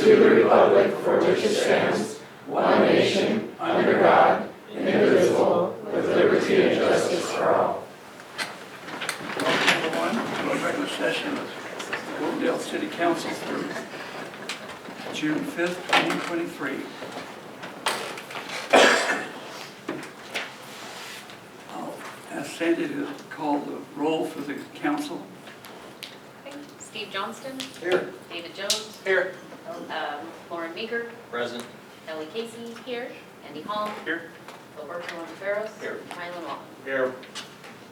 to the republic for which it stands, one nation, under God, indivisible, with liberty and justice for all. Number one, to a regular session of Goldendale City Council through June 5th, 2023. I'll ask Sandy to call the roll for the council. Okay. Steve Johnston. Here. David Jones. Here. Lauren Meeker. Present. Ellie Casey. Here. Andy Hall. Here. Gilberto Monteferros. Here. Mylan Wallen. Here.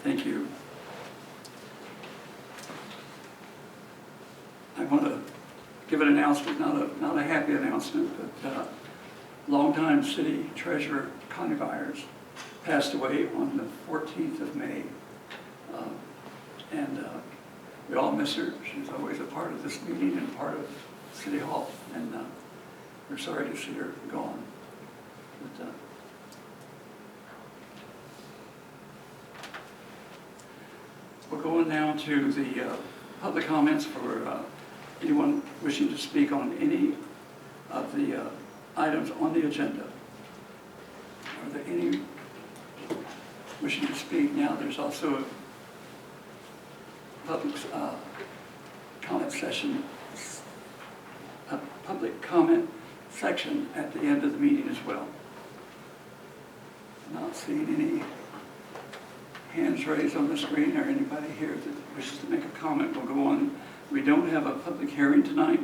Thank you. I want to give an announcement, not a happy announcement, but longtime city treasurer Connie Byers passed away on the 14th of May. And we all miss her. She's always a part of this meeting and part of City Hall. And we're sorry to see her gone. But, we're going now to the public comments for anyone wishing to speak on any of the items on the agenda. Are there any wishing to speak now? There's also a public comment session, a public comment section at the end of the meeting as well. Not seeing any hands raised on the screen or anybody here that wishes to make a comment. We'll go on. We don't have a public hearing tonight.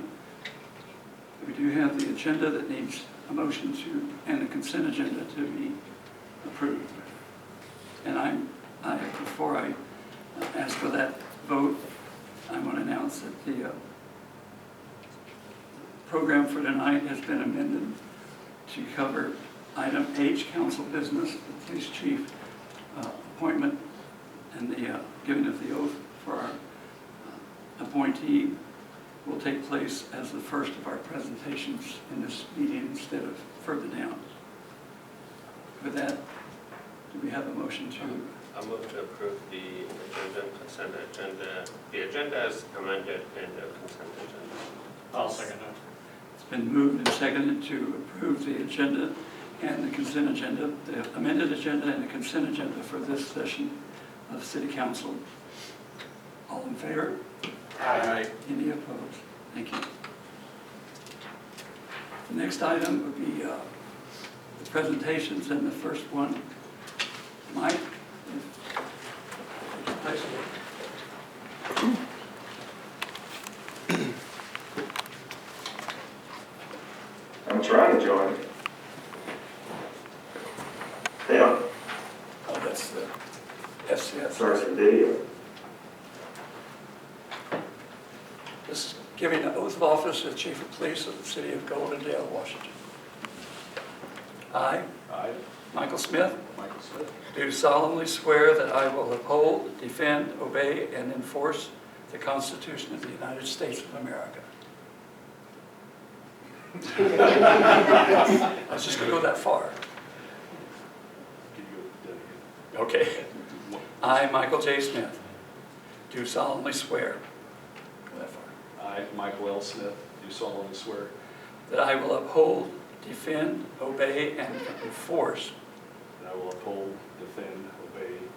We do have the agenda that needs a motion to, and the consent agenda to be approved. And before I ask for that vote, I'm going to announce that the program for tonight has been amended to cover item H, council business, the police chief appointment, and the giving of the oath for our appointee will take place as the first of our presentations in this meeting instead of further down. With that, do we have a motion to? I move to approve the agenda and consent agenda. The agenda as amended in the consent agenda. I'll second that. It's been moved and seconded to approve the agenda and the consent agenda, the amended agenda and the consent agenda for this session of City Council. All in favor? Aye. Any opposed? Thank you. The next item would be the presentations, and the first one, Mike. Take your place. I'm trying to join. Yeah, Oh, that's the FCS. starts the video. This is giving an oath of office to the Chief of Police of the City of Goldendale, Washington. I, Michael Smith, do solemnly swear that I will uphold, defend, obey, and enforce the Constitution of the United States of America. I was just going to go that far. Okay. I, Michael J. Smith, do solemnly swear. Go that far. I, Michael L. Smith, do solemnly swear That I will uphold, defend, obey, and enforce that I will uphold, defend, obey, and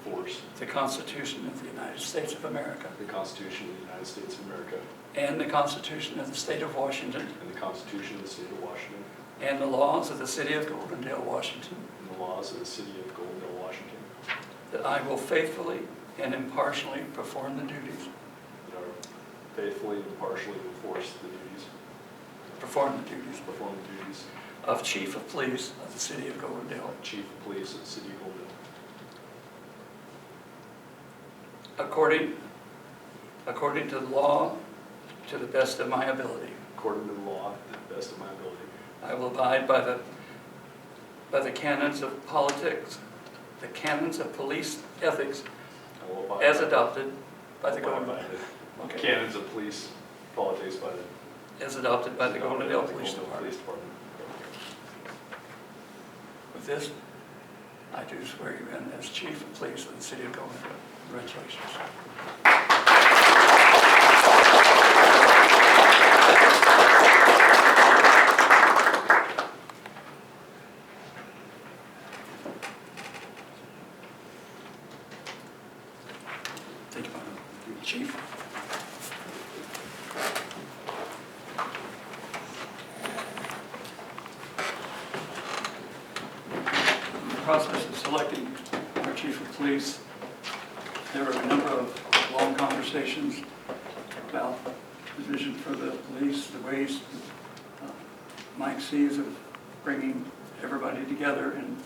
enforce the Constitution of the United States of America the Constitution of the United States of America and the Constitution of the State of Washington and the Constitution of the State of Washington and the laws of the City of Goldendale, Washington. and the laws of the City of Goldendale, Washington, That I will faithfully and impartially perform the duties, that I faithfully and impartially enforce the duties, perform the duties perform the duties of Chief of Police of the City of Goldendale, of Chief of Police of the City of Goldendale, according to the law, to the best of my ability. according to the law, to the best of my ability. I will abide by the canons of politics, the canons of police ethics I will abide as by- adopted by the abide by Goldendale. the Okay. canons of police politics by the As adopted by the Goldendale Police Goldendale Department. Police Department. With this, I do swear you in as Chief of Police of the City of Goldendale. Congratulations. Chief. In the process of selecting our chief of police, there were a number of long conversations about the vision for the police, the ways Mike sees of bringing everybody together and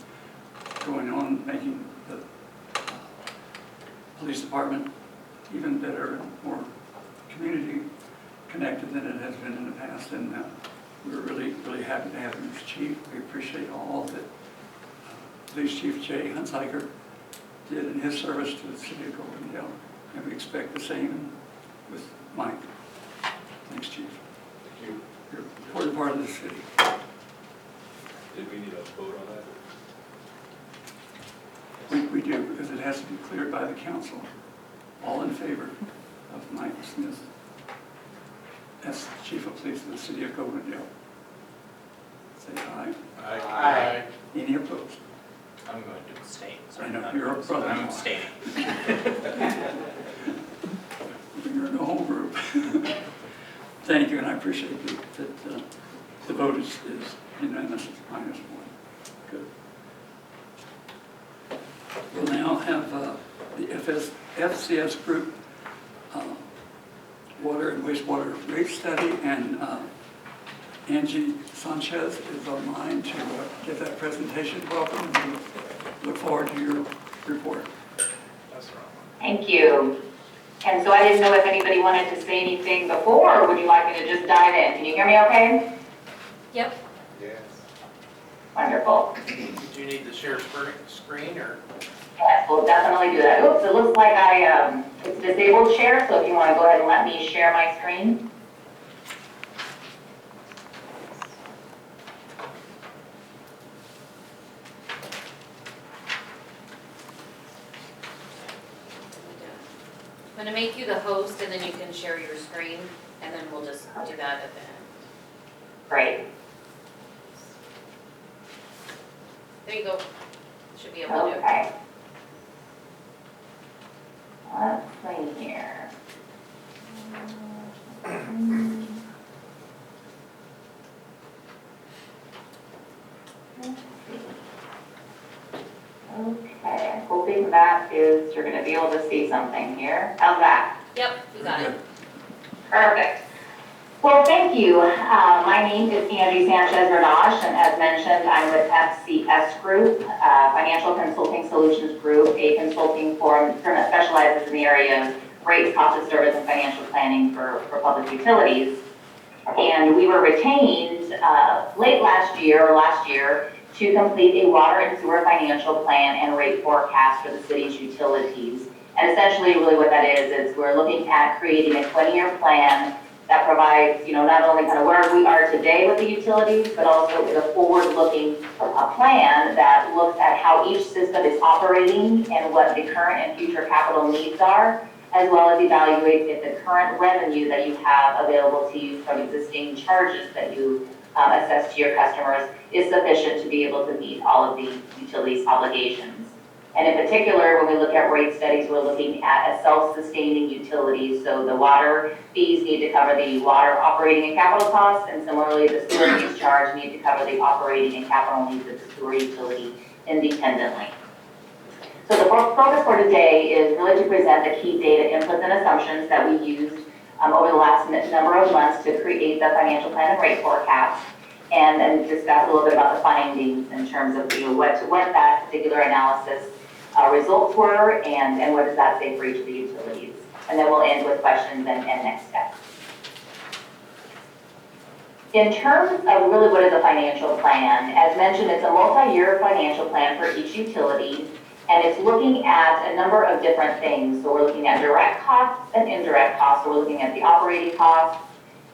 going on making the police department even better and more community connected than it has been in the past. And we're really, really happy to have him as chief. We appreciate all that Police Chief Jay Hunziker did in his service to the city of Goldendale, and we expect the same with Mike. Thanks, Chief. Thank you. You're an important part of the city. Did we need a vote on that? We do, because it has to be cleared by the council. All in favor of Mike Smith as Chief of Police of the city of Goldendale? Say aye. Aye. Any opposed? I'm going to abstain. I know, you're a brother. I'm abstaining. You're in the whole group. Thank you, and I appreciate that the vote is unanimous, minus one. Good. We'll now have the FCS group water and wastewater rate study, and Angie Sanchez is online to give that presentation. Welcome, and we look forward to your report. Thank you. And so I didn't know if anybody wanted to say anything before, or would you like me to just dive in? Can you hear me okay? Yep. Yes. Wonderful. Do you need to share screen or? Yes, we'll definitely do that. Oops, it looks like it's disabled share, so if you want to go ahead and let me share my screen. I'm going to make you the host, and then you can share your screen, and then we'll just do that at the end. Great. There you go. Should be able to do it. Okay. Let's see here. Okay, I'm hoping that is, you're going to be able to see something here. How's that? Yep, you got it. Perfect. Well, thank you. My name is Angie Sanchez-Bernache, and as mentioned, I'm with FCS Group, Financial Consulting Solutions Group, a consulting firm that specializes in the area of rates, cost of service, and financial planning for public utilities. And we were retained late last year, to complete a water and sewer financial plan and rate forecast for the city's utilities. And essentially, really what that is we're looking at creating a 20-year plan that provides, not only kind of where we are today with the utilities, but also is a forward-looking plan that looks at how each system is operating and what the current and future capital needs are, as well as evaluate if the current revenue that you have available to you from existing charges that you assess to your customers is sufficient to be able to meet all of the utilities obligations. And in particular, when we look at rate studies, we're looking at a self-sustaining utility. So the water fees need to cover the water operating and capital costs, and similarly, the sewer fees charge need to cover the operating and capital needs of the sewer utility independently. So the focus for today is really to present the key data inputs and assumptions that we used over the last number of months to create the financial plan and rate forecast, and then discuss a little bit about the findings in terms of what that particular analysis results were, and what does that say for each of the utilities. And then we'll end with questions and next steps. In terms of really what is a financial plan, as mentioned, it's a multi-year financial plan for each utility, and it's looking at a number of different things. So we're looking at direct costs and indirect costs. So we're looking at the operating costs,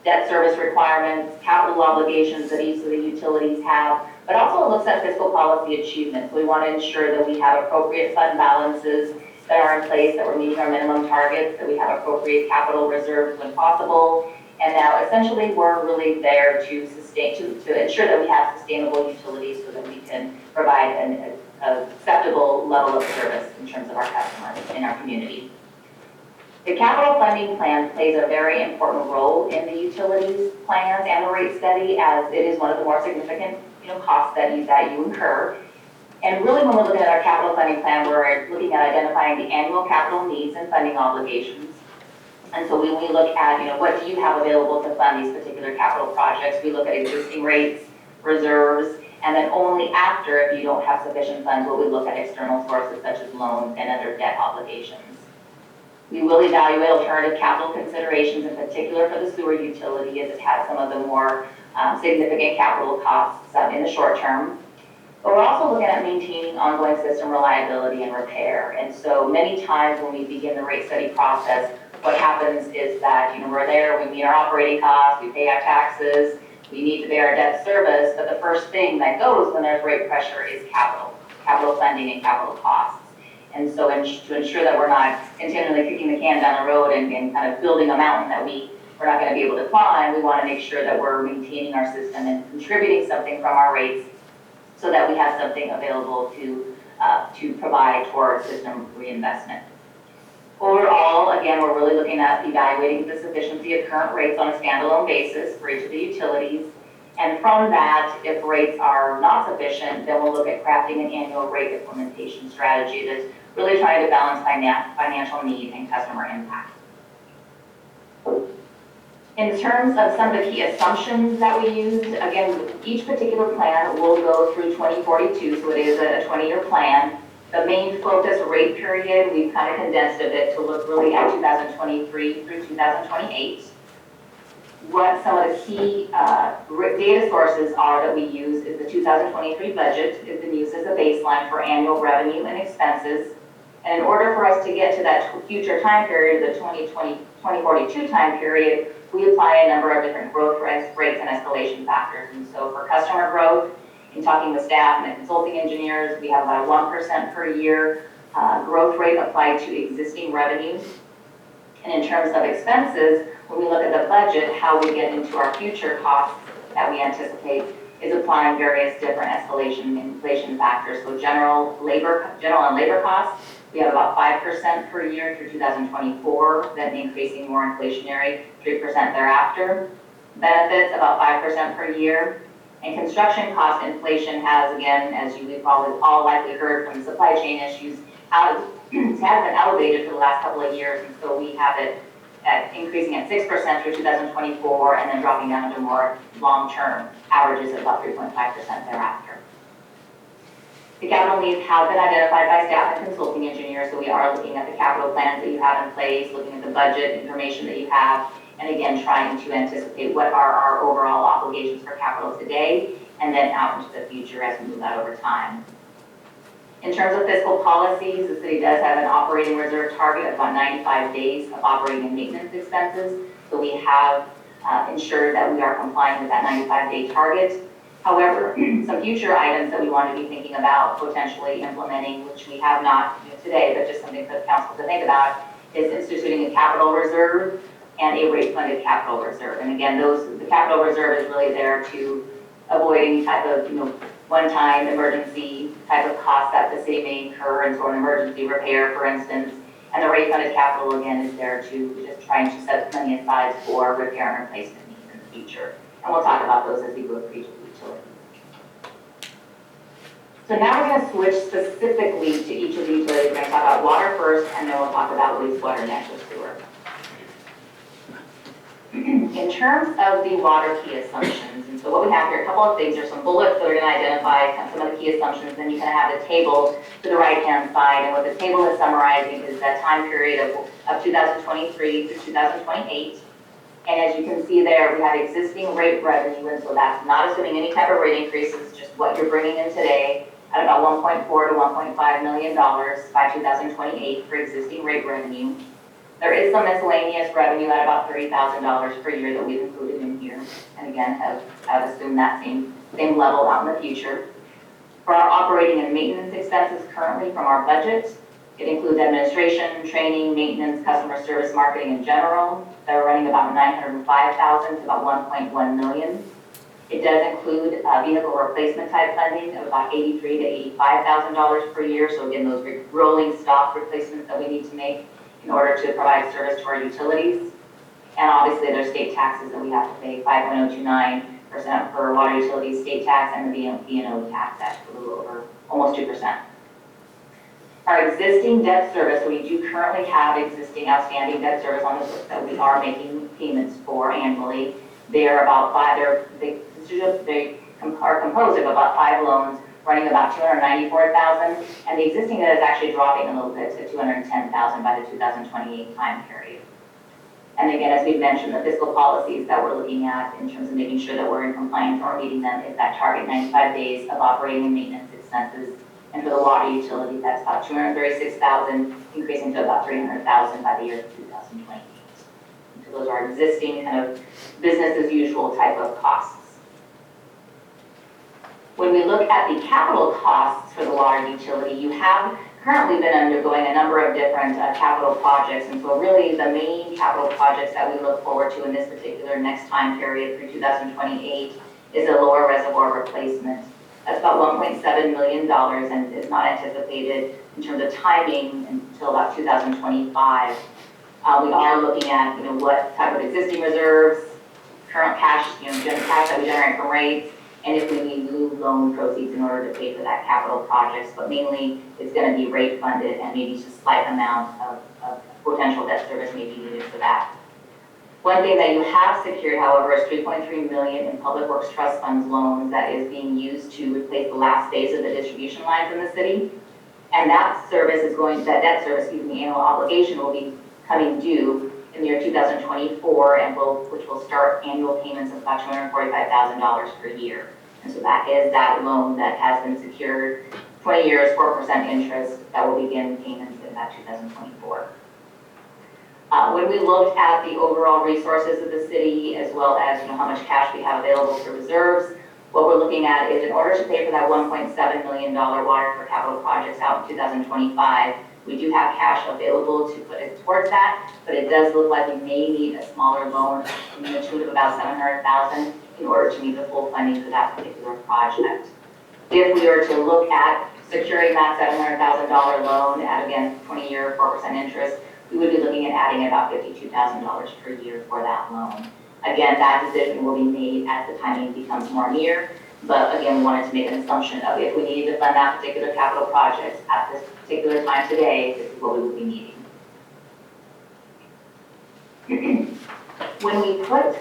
debt service requirements, capital obligations that each of the utilities have, but also it looks at fiscal policy achievements. We want to ensure that we have appropriate fund balances that are in place, that we're meeting our minimum targets, that we have appropriate capital reserves when possible. And now essentially we're really there to ensure that we have sustainable utilities so that we can provide an acceptable level of service in terms of our customers in our community. The capital funding plan plays a very important role in the utilities plans and the rate study, as it is one of the more significant, costs that you incur. And really, when we're looking at our capital funding plan, we're looking at identifying the annual capital needs and funding obligations. And so when we look at, what do you have available to fund these particular capital projects, we look at existing rates, reserves, and then only after, if you don't have sufficient funds, will we look at external sources such as loans and other debt obligations. We will evaluate alternative capital considerations, in particular for the sewer utility, as it has some of the more significant capital costs in the short term. But we're also looking at maintaining ongoing system reliability and repair. And so many times when we begin the rate study process, what happens is that, we're there, we meet our operating costs, we pay our taxes, we need to pay our debt service, but the first thing that goes when there's rate pressure is capital funding and capital costs. And so to ensure that we're not continually kicking the can down the road and kind of building a mountain that we're not going to be able to climb, we want to make sure that we're maintaining our system and contributing something from our rates so that we have something available to provide towards system reinvestment. Overall, again, we're really looking at evaluating the sufficiency of current rates on a standalone basis for each of the utilities. And from that, if rates are not sufficient, then we'll look at crafting an annual rate implementation strategy that's really trying to balance financial need and customer impact. In terms of some of the key assumptions that we use, again, each particular plan will go through 2042, so it is a 20-year plan. The main focus rate period, we've kind of condensed a bit to look really at 2023 through 2028. What some of the key data sources are that we use is the 2023 budget has been used as a baseline for annual revenue and expenses. And in order for us to get to that future time period, the 2042 time period, we apply a number of different growth rates and escalation factors. And so for customer growth, in talking with staff and the consulting engineers, we have about a 1% per year growth rate applied to existing revenues. And in terms of expenses, when we look at the budget, how we get into our future costs that we anticipate is applying various different escalation and inflation factors. So general and labor costs, we have about 5% per year through 2024, then increasing more inflationary, 3% thereafter. Benefits, about 5% per year. And construction cost inflation has, again, as you've probably all likely heard from the supply chain issues, has been elevated for the last couple of years. And so we have it increasing at 6% through 2024 and then dropping down to more long-term averages of about 3.5% thereafter. The capital needs have been identified by staff and consulting engineers, so we are looking at the capital plans that you have in place, looking at the budget information that you have, and again, trying to anticipate what are our overall obligations for capital today, and then out into the future as we move out over time. In terms of fiscal policies, the city does have an operating reserve target of about 95 days of operating and maintenance expenses, so we have ensured that we are complying with that 95-day target. However, some future items that we want to be thinking about potentially implementing, which we have not today, but just something for the council to think about, is instituting a capital reserve and a rate-funded capital reserve. And again, the capital reserve is really there to avoid any type of, one-time emergency type of cost that the city may incur, and so an emergency repair, for instance. And the rate-funded capital, again, is there to just trying to set money aside for repair and replacement needs in the future. And we'll talk about those as we go through each of the utilities. So now we're going to switch specifically to each of the utilities. We're going to talk about water first, and then we'll talk about wastewater next with sewer. In terms of the water key assumptions, and so what we have here, a couple of things. There's some bullets that are going to identify some of the key assumptions, then you can have the table to the right-hand side, and what the table is summarizing is that time period of 2023 through 2028. And as you can see there, we have existing rate revenue, and so that's not assuming any type of rate increases, just what you're bringing in today, at about $1.4 to $1.5 million by 2028 for existing rate revenue. There is some miscellaneous revenue at about $30,000 per year that we've included in here, and again, have assumed that same level out in the future. For our operating and maintenance expenses currently from our budget, it includes administration, training, maintenance, customer service, marketing in general. They're running about $905,000 to about $1.1 million. It does include vehicle replacement type funding of about $83,000 to $85,000 per year. So again, those rolling stock replacements that we need to make in order to provide service to our utilities. And obviously, there's state taxes that we have to pay, 5.029% for water utilities state tax and the B&O tax at a little over, almost 2%. Our existing debt service, we do currently have existing outstanding debt service on the books that we are making payments for annually. They're about they are composed of about 5 loans running about $294,000, and the existing debt is actually dropping a little bit to $210,000 by the 2028 time period. And again, as we mentioned, the fiscal policies that we're looking at in terms of making sure that we're in compliance or meeting them is that target 95 days of operating and maintenance expenses. And for the water utility, that's about $236,000, increasing to about $300,000 by the year 2028. So those are existing kind of business as usual type of costs. When we look at the capital costs for the water utility, you have currently been undergoing a number of different capital projects. And so really the main capital projects that we look forward to in this particular next time period through 2028 is a lower reservoir replacement. That's about $1.7 million and is not anticipated in terms of timing until about 2025. We are looking at, what type of existing reserves, current cash, cash that we generate from rates, and if we need new loan proceeds in order to pay for that capital projects, but mainly it's going to be rate funded and maybe just slight amount of potential debt service may be needed for that. One thing that you have secured, however, is $3.3 million in Public Works Trust Funds loans that is being used to replace the last phase of the distribution lines in the city. And that debt service, annual obligation will be coming due in the year 2024, and which will start annual payments of about $245,000 per year. And so that is that loan that has been secured, 20 years, 4% interest, that will begin payments in that 2024. When we looked at the overall resources of the city, as well as how much cash we have available for reserves, what we're looking at is in order to pay for that $1.7 million water capital projects out in 2025, we do have cash available to put it towards that, but it does look like we may need a smaller loan in the tune of about $700,000 in order to meet the full funding for that particular project. If we were to look at securing that $700,000 loan at, again, 20-year, 4% interest, we would be looking at adding about $52,000 per year for that loan. Again, that decision will be made as the timing becomes more near, but again, we wanted to make an assumption of if we needed to fund that particular capital project at this particular time today, this is what we would be needing. When we put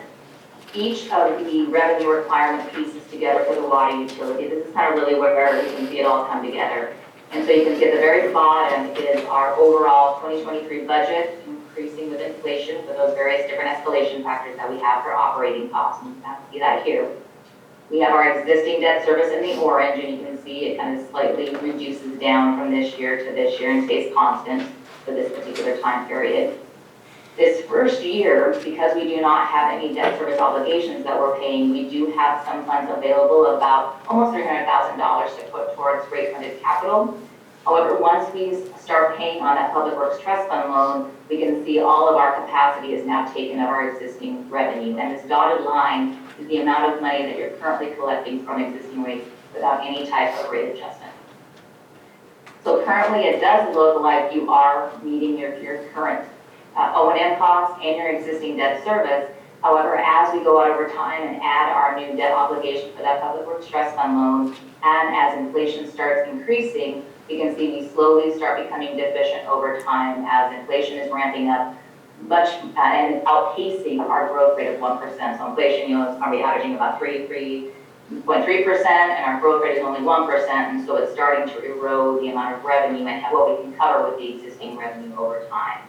each of the revenue requirement pieces together for the water utility, this is kind of really where you can see it all come together. And so you can see at the very bottom is our overall 2023 budget, increasing with inflation for those various different escalation factors that we have for operating costs. And you can see that here. We have our existing debt service in the orange, and you can see it kind of slightly reduces down from this year to this year and stays constant for this particular time period. This first year, because we do not have any debt service obligations that we're paying, we do have some funds available, about almost $300,000 to put towards rate-funded capital. However, once we start paying on that Public Works Trust Fund loan, we can see all of our capacity is now taken of our existing revenue. And this dotted line is the amount of money that you're currently collecting from existing rates without any type of rate adjustment. So currently, it does look like you are meeting your current O&M costs and your existing debt service. However, as we go out over time and add our new debt obligation for that Public Works Trust Fund loan, and as inflation starts increasing, we can see we slowly start becoming deficient over time as inflation is ramping up much and outpacing our growth rate of 1%. So inflation, is probably averaging about 3.3%, and our growth rate is only 1%, and so it's starting to erode the amount of revenue and what we can cover with the existing revenue over time.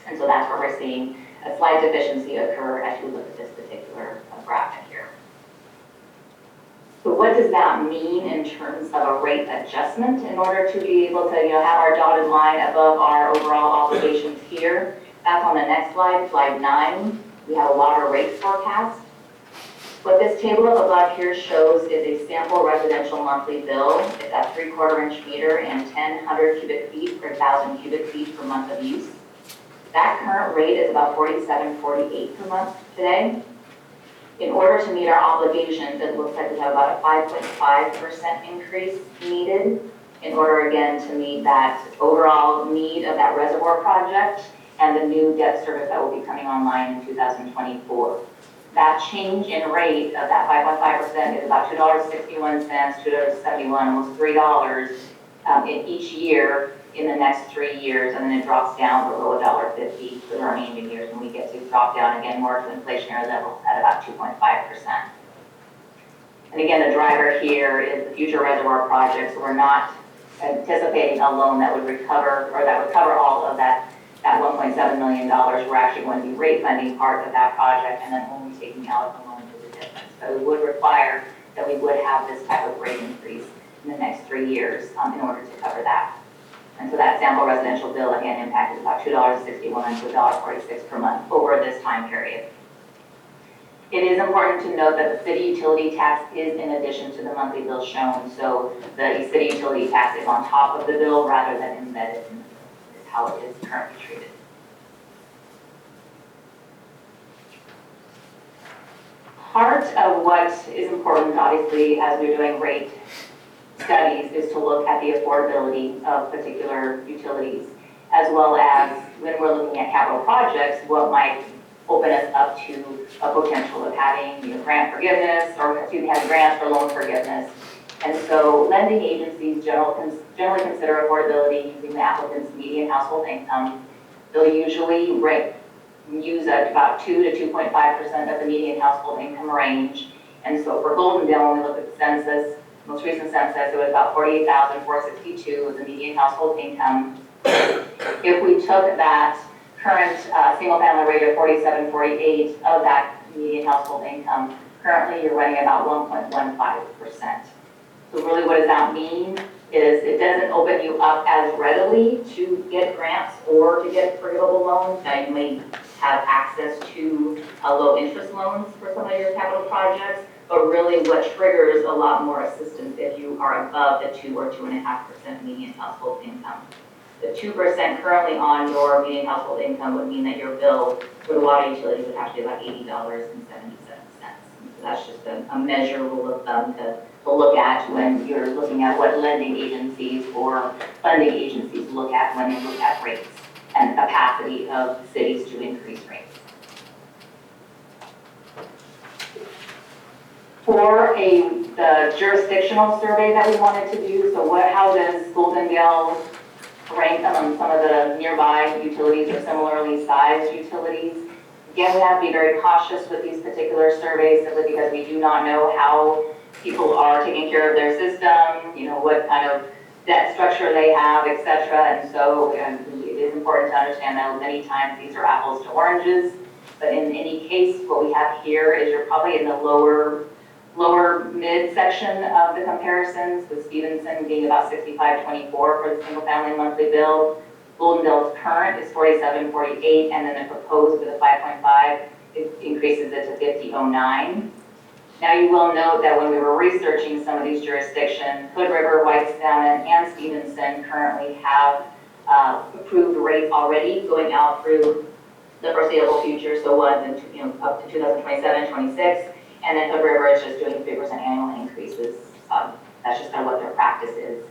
And so that's where we're seeing a slight deficiency occur as we look at this particular graphic here. So what does that mean in terms of a rate adjustment in order to be able to have our dotted line above our overall obligations here? That's on the next slide, slide 9. We have a water rate forecast. What this table up above here shows is a sample residential monthly bill. It's at 3/4 inch meter and 1,000 cubic feet per 1,000 cubic feet per month of use. That current rate is about $47.48 per month today. In order to meet our obligations, it looks like we have about a 5.5% increase needed in order again to meet that overall need of that reservoir project and the new debt service that will be coming online in 2024. That change in rate of that 5.5% is about $2.61, $2.71, almost $3 in each year in the next 3 years, and then it drops down below $1.50 for the remaining years when we get to drop down again more to inflationary levels at about 2.5%. And again, the driver here is the future reservoir projects. So we're not anticipating a loan that would recover, or that would cover all of that $1.7 million. We're actually going to be rate funding part of that project and then only taking out the loan to the difference. So we would require that we would have this type of rate increase in the next 3 years in order to cover that. And so that sample residential bill again impacted about $2.61 to $1.46 per month over this time period. It is important to note that the city utility tax is in addition to the monthly bill shown. So the city utility tax is on top of the bill rather than embedded in the bill, is how it is currently treated. Part of what is important, obviously, as we're doing rate studies is to look at the affordability of particular utilities, as well as when we're looking at capital projects, what might open us up to a potential of having grant forgiveness or having grants for loan forgiveness. And so lending agencies generally consider affordability using the applicant's median household income. They'll usually use about 2 to 2.5% of the median household income range. And so for Goldendale, when we look at the census, most recent census, it was about 48,462 was the median household income. If we took that current single-family rate of 47.48 of that median household income, currently you're running about 1.15%. So really what does that mean is it doesn't open you up as readily to get grants or to get forgivable loans. Now you may have access to low interest loans for some of your capital projects, but really what triggers a lot more assistance if you are above the 2 or 2.5% median household income. The 2% currently on your median household income would mean that your bill for the water utility would have to be about $80.77. So that's just a measure rule of thumb to look at when you're looking at what lending agencies or funding agencies look at when they look at rates and capacity of cities to increase rates. For the jurisdictional survey that we wanted to do, so how does Goldendale rank among some of the nearby utilities or similarly sized utilities? Again, we have to be very cautious with these particular surveys simply because we do not know how people are taking care of their system, what kind of debt structure they have, et cetera. And so it is important to understand that many times these are apples to oranges. But in any case, what we have here is you're probably in the lower mid section of the comparisons, with Stevenson being about 65.24 for the single family monthly bill. Goldendale's current is 47.48, and then the proposed with a 5.5, it increases it to 50.09. Now you will note that when we were researching some of these jurisdictions, Hood River, White Salmon, and Stevenson currently have approved rates already going out through the foreseeable future, so up to 2027, 26. And then Hood River is just doing 3% annual increases. That's just kind of what their practice is.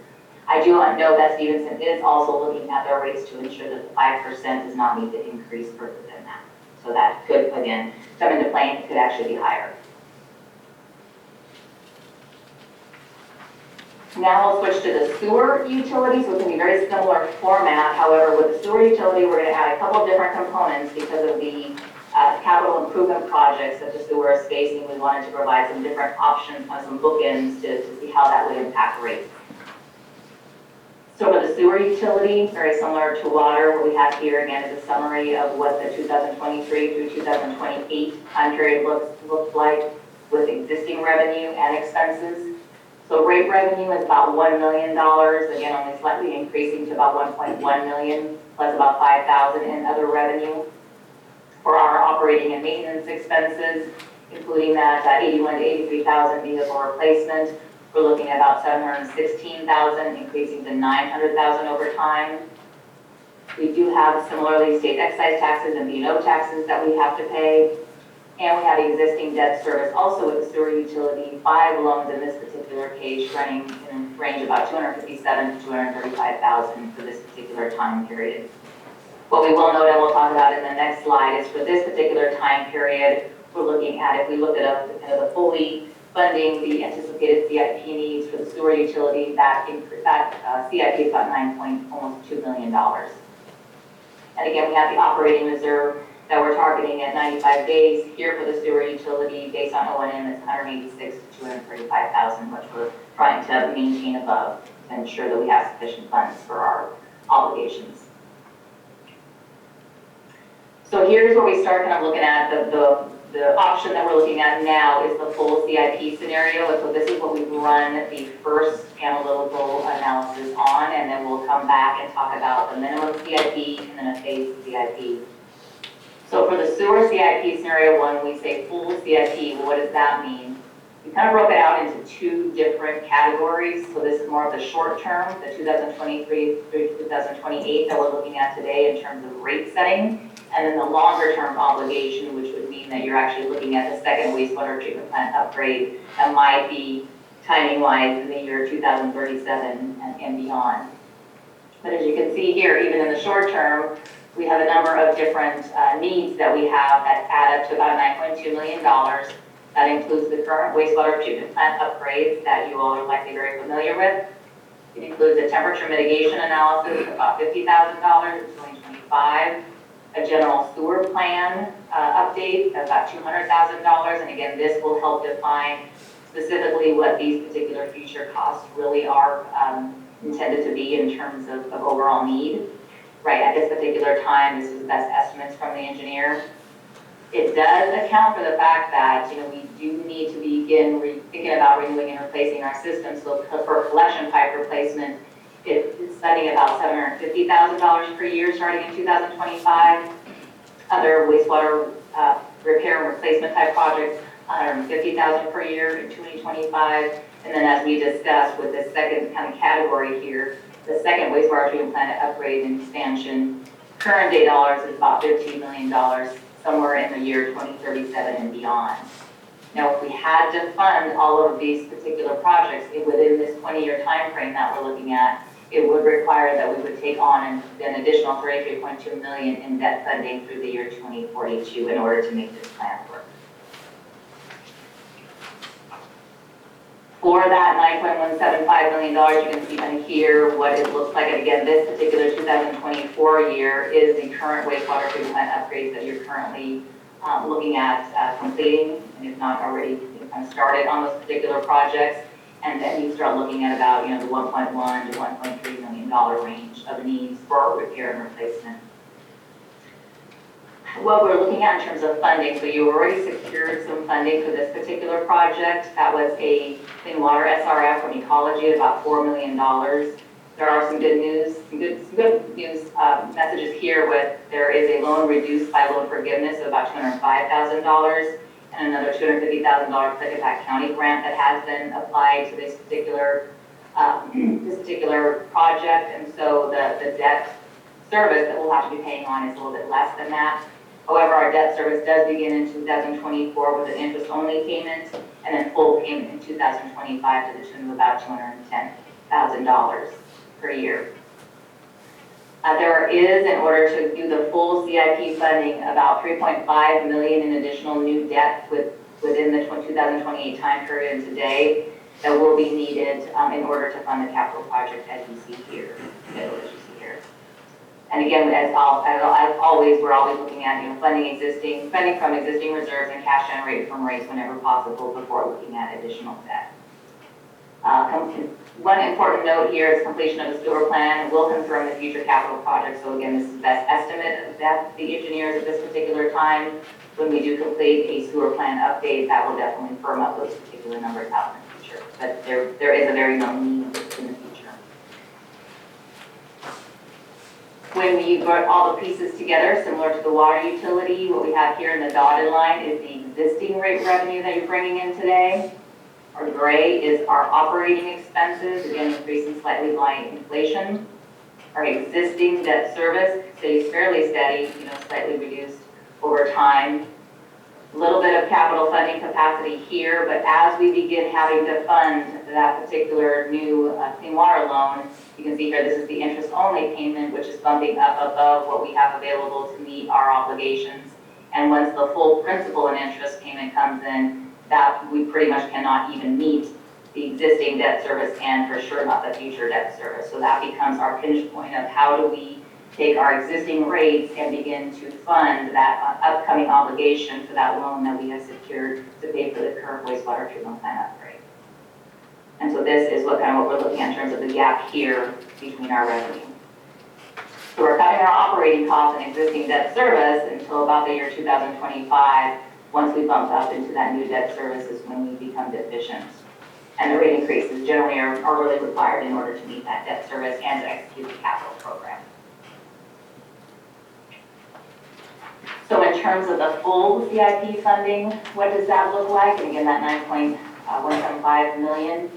I do know that Stevenson is also looking at their rates to ensure that the 5% does not need to increase further than that. So that could, again, come into play and it could actually be higher. Now we'll switch to the sewer utility, so it's going to be a very similar format. However, with the sewer utility, we're going to add a couple of different components because of the capital improvement projects that the sewer is facing. We wanted to provide some different options, some bookends to see how that would impact rates. So for the sewer utility, very similar to water, what we have here again is a summary of what the 2023 through 2028 time period looks like with existing revenue and expenses. So rate revenue is about $1 million, again only slightly increasing to about $1.1 million, plus about $5,000 in other revenue. For our operating and maintenance expenses, including that $81,000 to $83,000 vehicle replacement, we're looking at about $716,000, increasing to $900,000 over time. We do have similarly state excise taxes and B&O taxes that we have to pay. And we have existing debt service also with the sewer utility, 5 loans in this particular case running in a range of about $257,000 to $235,000 for this particular time period. What we will note and we'll talk about in the next slide is for this particular time period, we're looking at, if we look at kind of the fully funding the anticipated CIP needs for the sewer utility, that CIP is about almost $2 million. And again, we have the operating reserve that we're targeting at 95 days here for the sewer utility based on O&M is $186,000 to $235,000, which we're trying to maintain above to ensure that we have sufficient funds for our obligations. So here's where we start kind of looking at the option that we're looking at now is the full CIP scenario. And so this is what we've run the first analytical analysis on, and then we'll come back and talk about the minimum CIP and then a phased CIP. So for the sewer CIP scenario one, we say full CIP, well, what does that mean? We kind of broke it out into 2 different categories. So this is more of the short term, the 2023 through 2028 that we're looking at today in terms of rate setting. And then the longer term obligation, which would mean that you're actually looking at the second wastewater treatment plant upgrade that might be timing wise in the year 2037 and beyond. But as you can see here, even in the short term, we have a number of different needs that we have that add up to about $9.2 million. That includes the current wastewater treatment plant upgrades that you all are likely very familiar with. It includes a temperature mitigation analysis of about $50,000 in 2025. A general sewer plan update of about $200,000, and again, this will help define specifically what these particular future costs really are intended to be in terms of overall need. Right at this particular time, this is the best estimates from the engineer. It does account for the fact that we do need to begin thinking about renewing and replacing our system. So for collection pipe replacement, it's spending about $750,000 per year starting in 2025. Other wastewater repair and replacement type projects, $150,000 per year in 2025. And then as we discussed with the second kind of category here, the second wastewater treatment plant upgrade and expansion, current day dollars is about $15 million, somewhere in the year 2037 and beyond. Now, if we had to fund all of these particular projects within this 20-year time frame that we're looking at, it would require that we would take on an additional $33.2 million in debt funding through the year 2042 in order to make this plan work. For that $9.175 million, you can see on here what it looks like. And again, this particular 2024 year is the current wastewater treatment plant upgrades that you're currently looking at completing, and if not already kind of started on those particular projects. And then you start looking at about the $1.1 to $1.3 million range of needs for repair and replacement. What we're looking at in terms of funding, so you already secured some funding for this particular project. That was a clean water SRF from Ecology at about $4 million. There are some good news, messages here with there is a loan reduced by loan forgiveness of about $205,000 and another $250,000 Clickatack County grant that has been applied to this particular project. And so the debt service that we'll have to be paying on is a little bit less than that. However, our debt service does begin in 2024 with an interest-only payment and then full payment in 2025 to the tune of about $210,000 per year. There is, in order to do the full CIP funding, about $3.5 million in additional new debt within the 2028 time period and today that will be needed in order to fund the capital project as you see here. And again, as always, we're always looking at funding from existing reserves and cash generated from rates whenever possible before looking at additional debt. One important note here is completion of the sewer plan will confirm the future capital project. So again, this is the best estimate of that the engineers at this particular time. When we do complete a sewer plan update, that will definitely firm up those particular numbers out in the future. But there is a very known need in the future. When we brought all the pieces together, similar to the water utility, what we have here in the dotted line is the existing rate revenue that you're bringing in today. Our gray is our operating expenses, again, increasing slightly by inflation. Our existing debt service stays fairly steady, slightly reduced over time. A little bit of capital funding capacity here, but as we begin having to fund that particular new clean water loan, you can see here, this is the interest-only payment, which is bumping up above what we have available to meet our obligations. And once the full principal and interest payment comes in, that we pretty much cannot even meet the existing debt service and for sure not the future debt service. So that becomes our pinch point of how do we take our existing rates and begin to fund that upcoming obligation for that loan that we have secured to pay for the current wastewater treatment plant upgrade. And so this is what we're looking at in terms of the gap here between our revenue. So we're cutting our operating costs and existing debt service until about the year 2025. Once we bump up into that new debt service is when we become deficient. And the rate increases generally are really required in order to meet that debt service and to execute the capital program. So in terms of the full CIP funding, what does that look like? And again, that 9.175 million.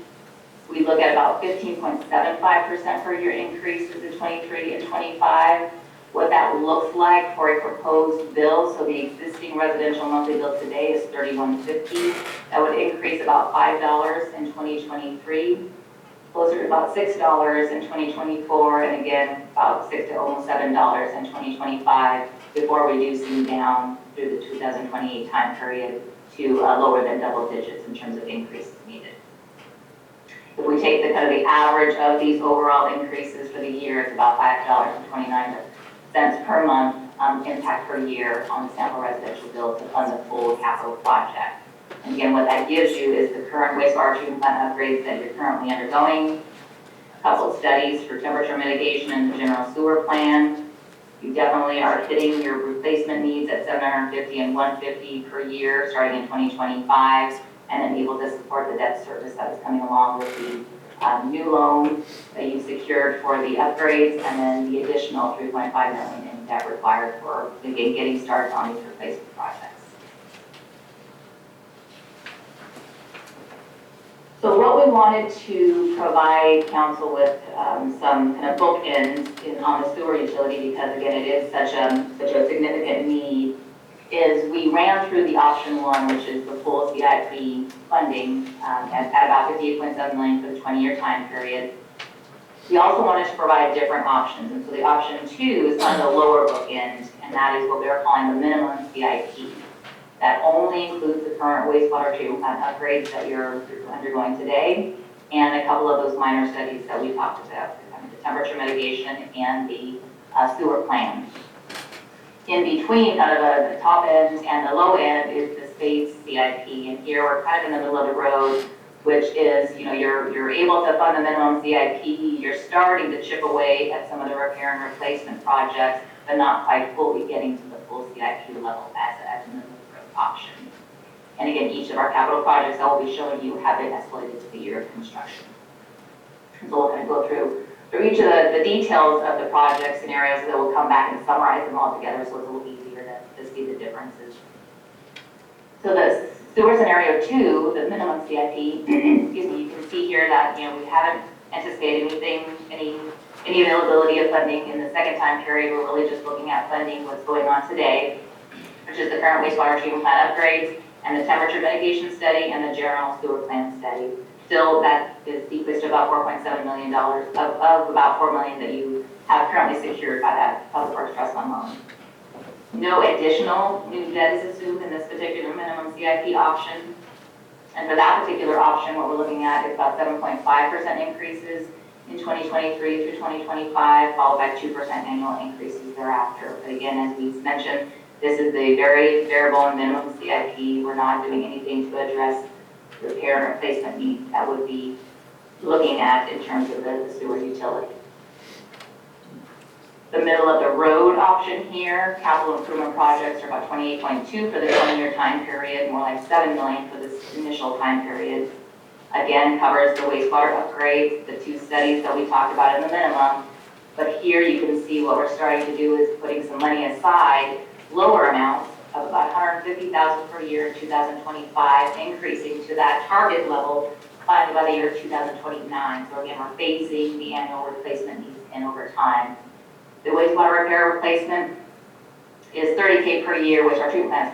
We look at about 15.75% per year increase through the 23 and 25. What that looks like for a proposed bill, so the existing residential monthly bill today is $31.50. That would increase about $5 in 2023, closer to about $6 in 2024, and again, about $6 to almost $7 in 2025, before reducing down through the 2028 time period to lower than double digits in terms of increases needed. If we take the the average of these overall increases for the year, it's about $5.29 per month impact per year on the sample residential bill to fund the full capital project. And again, what that gives you is the current wastewater treatment plant upgrades that you're currently undergoing, a couple of studies for temperature mitigation in the general sewer plan. You definitely are hitting your replacement needs at $750 and $150 per year starting in 2025, and then able to support the debt service that is coming along with the new loan that you secured for the upgrades, and then the additional $3.5 million in debt required for, again, getting started on these replacement projects. So what we wanted to provide council with some bookends on the sewer utility, because again, it is such a significant need, is we ran through the option one, which is the full CIP funding at about $58.7 million for the 20-year time period. We also wanted to provide different options, and so the option 2 is on the lower bookend, and that is what we are calling the minimum CIP. That only includes the current wastewater treatment plant upgrades that you're undergoing today, and a couple of those minor studies that we talked about, the temperature mitigation and the sewer plan. In between the top end and the low end is the space CIP, and here we're in the middle of the road, which is, you're able to fund the minimum CIP, you're starting to chip away at some of the repair and replacement projects, but not quite fully getting to the full CIP level as an option. And again, each of our capital projects I will be showing you have been escalated to the year of construction. So we'll go through each of the details of the project scenarios, so that we'll come back and summarize them all together so it's a little easier to see the differences. So the sewer scenario 2, the minimum CIP, excuse me, you can see here that we haven't anticipated any availability of funding in the second time period. We're really just looking at funding what's going on today, which is the current wastewater treatment plant upgrades and the temperature mitigation study and the general sewer plant study. Still, that is decreased to about $4.7 million of about $4 million that you have currently secured by that Public Works Trust Fund loan. No additional new debt is assumed in this particular minimum CIP option. And for that particular option, what we're looking at is about 7.5% increases in 2023 through 2025, followed by 2% annual increases thereafter. But again, as we mentioned, this is a very variable and minimum CIP. We're not doing anything to address repair and replacement needs that would be looking at in terms of the sewer utility. The middle of the road option here, capital improvement projects are about 28.2 for the 20-year time period, more like $7 million for this initial time period. Again, covers the wastewater upgrades, the 2 studies that we talked about in the minimum. But here you can see what we're starting to do is putting some money aside, lower amounts of about $150,000 per year in 2025, increasing to that target level by the year 2029. So again, we're phasing the annual replacement needs in over time. The wastewater repair replacement is $30K per year, which our treatment plant,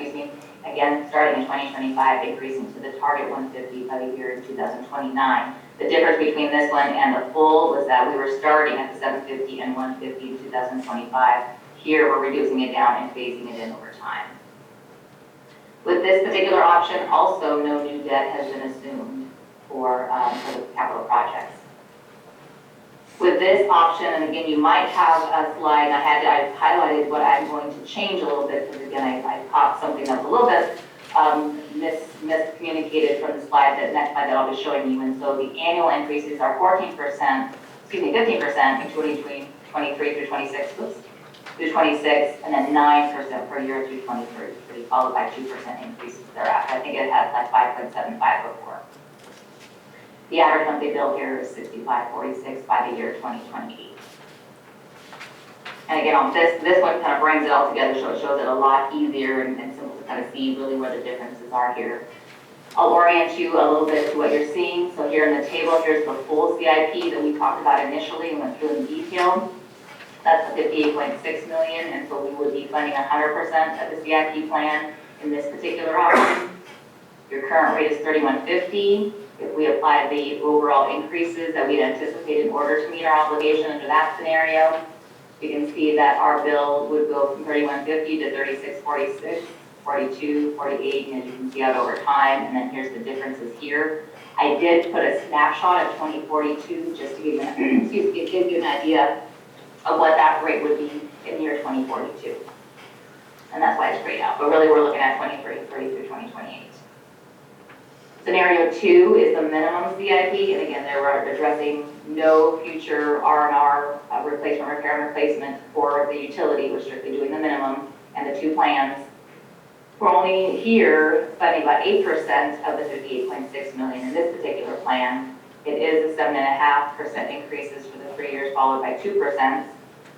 again, starting in 2025, increasing to the target 150 by the year in 2029. The difference between this one and the full was that we were starting at the 750 and 150 in 2025. Here, we're reducing it down and phasing it in over time. With this particular option, also no new debt has been assumed for the capital projects. With this option, and again, you might have a slide, and I've highlighted what I'm going to change a little bit, because again, I caught something that was a little bit miscommunicated from the slide, that next slide that I'll be showing you. And so the annual increases are 15% in 2023 through 26, through 26, and then 9% per year through 2033, followed by 2% increases thereafter. I think it had like 5.75 before. The average monthly bill here is $65.46 by the year 2028. And again, on this one kind of brings it all together, so it shows it a lot easier and simple to kind of see really where the differences are here. I'll orient you a little bit to what you're seeing. So here in the table, here's the full CIP that we talked about initially and went through in detail. That's the $58.6 million, and so we would be funding 100% of the CIP plan in this particular option. Your current rate is $31.50. If we apply the overall increases that we'd anticipate in order to meet our obligation under that scenario, you can see that our bill would go from $31.50 to $36.46, $42, $48, and as you can see out over time, and then here's the differences here. I did put a snapshot of 2042 just to give you an idea of what that rate would be in the year 2042. And that's why it's grayed out, but really we're looking at 2030 through 2028. Scenario 2 is the minimum CIP, and again, they were addressing no future R&R replacement, repair and replacement for the utility. We're strictly doing the minimum and the two plans. We're only here funding about 8% of the $58.6 million in this particular plan. It is a 7.5% increases for the 3 years, followed by 2%.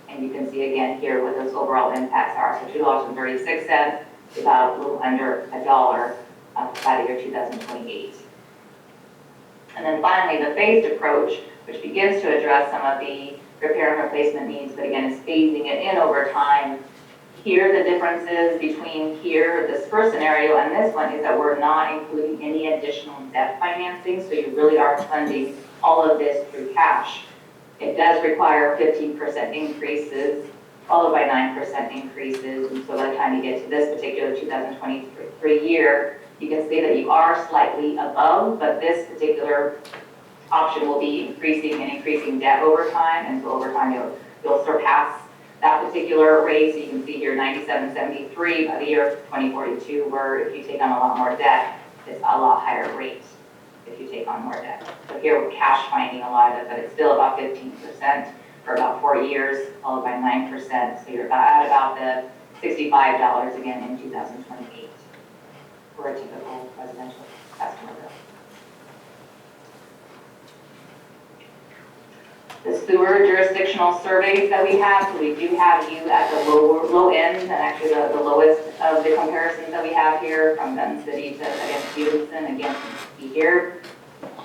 And you can see again here what those overall impacts are. So $2.36, about a little under $1 by the year 2028. And then finally, the phased approach, which begins to address some of the repair and replacement needs, but again, is phasing it in over time. Here, the differences between here, this first scenario, and this one is that we're not including any additional debt financing, so you really are funding all of this through cash. It does require 15% increases, followed by 9% increases, and so by the time you get to this particular 2023 year, you can see that you are slightly above, but this particular option will be increasing debt over time, and so over time you'll surpass that particular rate. So you can see here 97.73 by the year 2042, where if you take on a lot more debt, it's a lot higher rate if you take on more debt. So here we're cash finding a lot of it, but it's still about 15% for about 4 years, followed by 9%. So you're at about the $65 again in 2028 for a typical residential customer bill. The sewer jurisdictional surveys that we have, so we do have you at the low end, and actually the lowest of the comparisons that we have here, from Benton City to, again, Stevenson, again, you see here.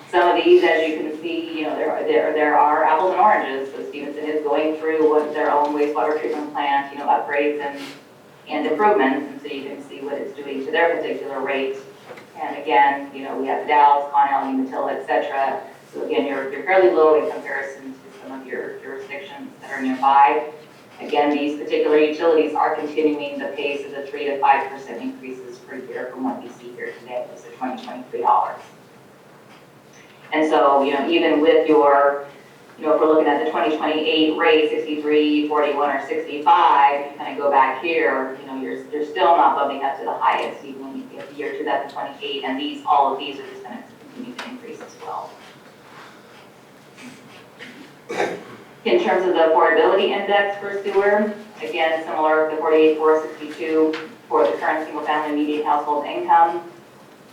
Some of these, as you can see, you know, there are apples and oranges. So Stevenson is going through what their own wastewater treatment plant, you know, upgrades and improvements, and so you can see what it's doing to their particular rate. And again, you know, we have Dallas, Connell, Umatilla, etc. So again, you're fairly low in comparison to some of your jurisdictions that are nearby. Again, these particular utilities are continuing the pace of the 3 to 5% increases per year from what we see here today. Those are $20-$23. And so, you know, even with your, you know, if we're looking at the 2028 rate, 63, 41, or 65, you kind of go back here, you know, you're still not bumping up to the highest even when you get the year 2028, and all of these are just going to continue to increase as well. In terms of the affordability index for sewer, again, similar to the 48,462 for the current single-family median household income.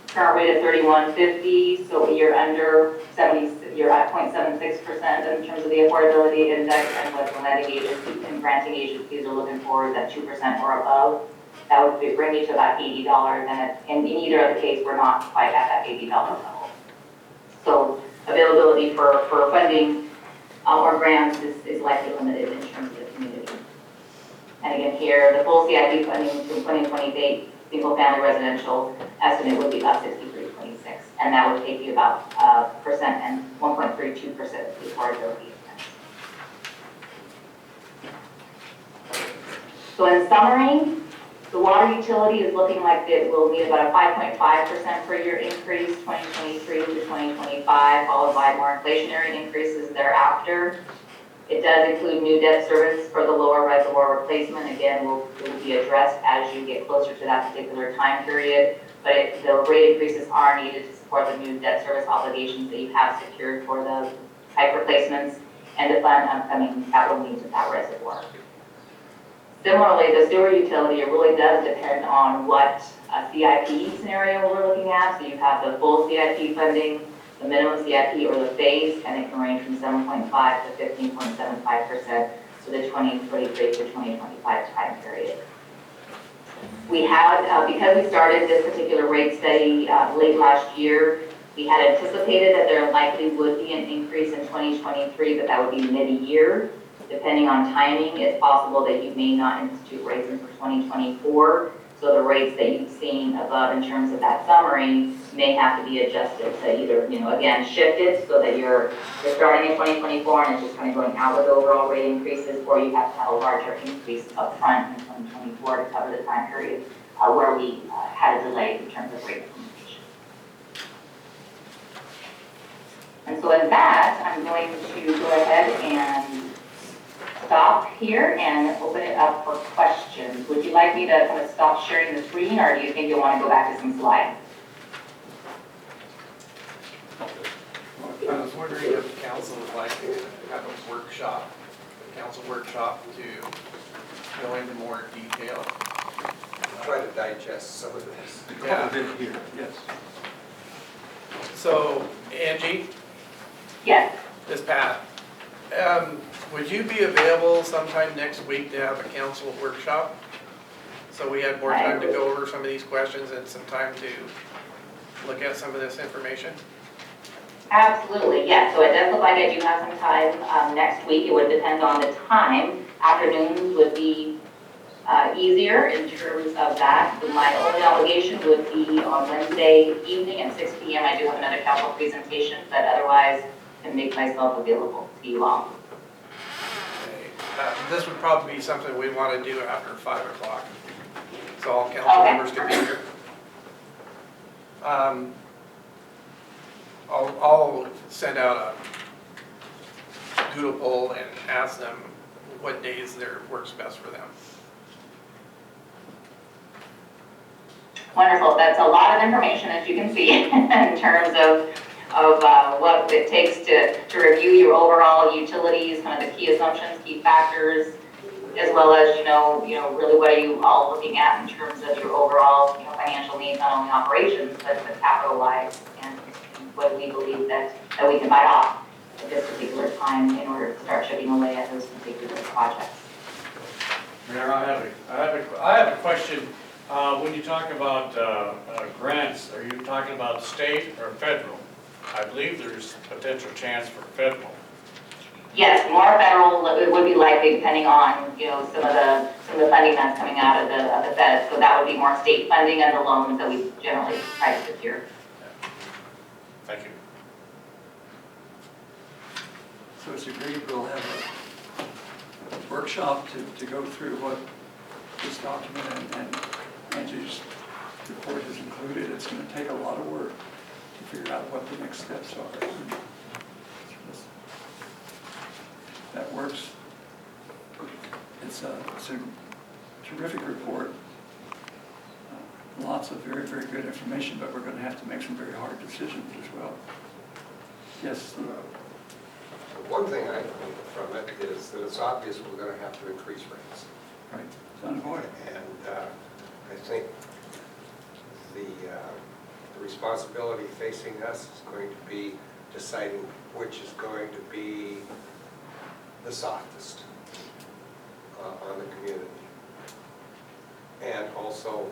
Current rate of $31.50, so you're under 70, you're at 0.76% in terms of the affordability index, and what the lending agencies and granting agencies are looking for is at 2% or above. That would bring you to about $80, and in either of the case, we're not quite at that $80 level. So availability for funding or grants is likely limited in terms of the community. And again here, the full CIP funding from 2028 single-family residential estimate would be up 63.26, and that would take you about percent and 1.32% as far as OP expense. So in summary, the water utility is looking like it will need about a 5.5% per year increase, 2023 to 2025, followed by more inflationary increases thereafter. It does include new debt service for the lower reservoir replacement. Again, it will be addressed as you get closer to that particular time period, but the rate increases are needed to support the new debt service obligations that you have secured for the pipe replacements and to fund upcoming capital needs of that reservoir. Similarly, the sewer utility, it really does depend on what CIP scenario we're looking at. So you have the full CIP funding, the minimum CIP or the phase, and it can range from 7.5 to 15.75% for the 2023 to 2025 time period. We had, because we started this particular rate study late last year, we had anticipated that there likely would be an increase in 2023, but that would be mid-year. Depending on timing, it's possible that you may not institute rates for 2024. So the rates that you've seen above in terms of that summary may have to be adjusted to either, again, shifted so that you're starting in 2024 and it's just kind of going out with overall rate increases, or you have to have a larger increase up front in 2024 to cover the time period where we had a delay in terms of rate implementation. And so in that, I'm going to go ahead and stop here and open it up for questions. Would you like me to kind of stop sharing the screen, or do you think you'll want to go back to some slides? I was wondering if council would like to have a workshop, a council workshop to go into more detail. Try to digest some of this. Yeah. Here, yes. So, Angie, Yes. this Pat, would you be available sometime next week to have a council workshop? So we had more time to go over some of these questions and some time to look at some of this information? Absolutely, yes. So it does look like I do have some time next week. It would depend on the time. Afternoons would be easier in terms of that. My only obligation would be on Wednesday evening at 6 p.m. I do have another council presentation, but otherwise can make myself available to you all. This would probably be something we want to do after 5 o'clock, so all council members can be here. I'll send out a doodle poll and ask them what days there works best for them. Wonderful. That's a lot of information, as you can see, in terms of what it takes to review your overall utilities, kind of the key assumptions, key factors, as well as, really what are you all looking at in terms of your overall, financial needs, not only operations, but capital-wise, and what we believe that we can bite off at this particular time in order to start chipping away at those particular projects. Mayor, I have a question. When you talk about grants, are you talking about state or federal? I believe there's potential chance for federal. Yes, more federal would be likely, depending on some of the funding that's coming out of the Fed. So that would be more state funding and the loans that we generally try to secure. Thank you. So it's agreed we'll have a workshop to go through what this document and Angie's report has included. It's going to take a lot of work to figure out what the next steps are. That works. It's a terrific report. Lots of very, very good information, but we're going to have to make some very hard decisions as well. Yes, Steve? One thing I think from it is that it's obvious we're going to have to increase rates. Right, it's unavoidable. And I think the responsibility facing us is going to be deciding which is going to be the softest on the community, and also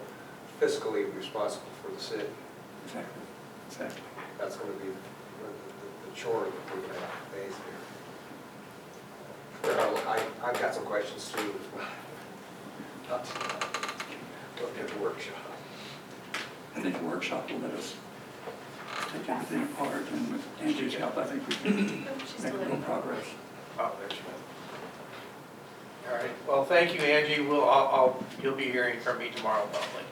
fiscally responsible for the city. Exactly. That's going to be the chore that we're going to have to face here. I've got some questions too. Look at the workshop. I think the workshop will let us take everything apart, and with Angie's help, I think we can make a little progress. Oh, there she is. All right, well, thank you, Angie. You'll be hearing from me tomorrow probably.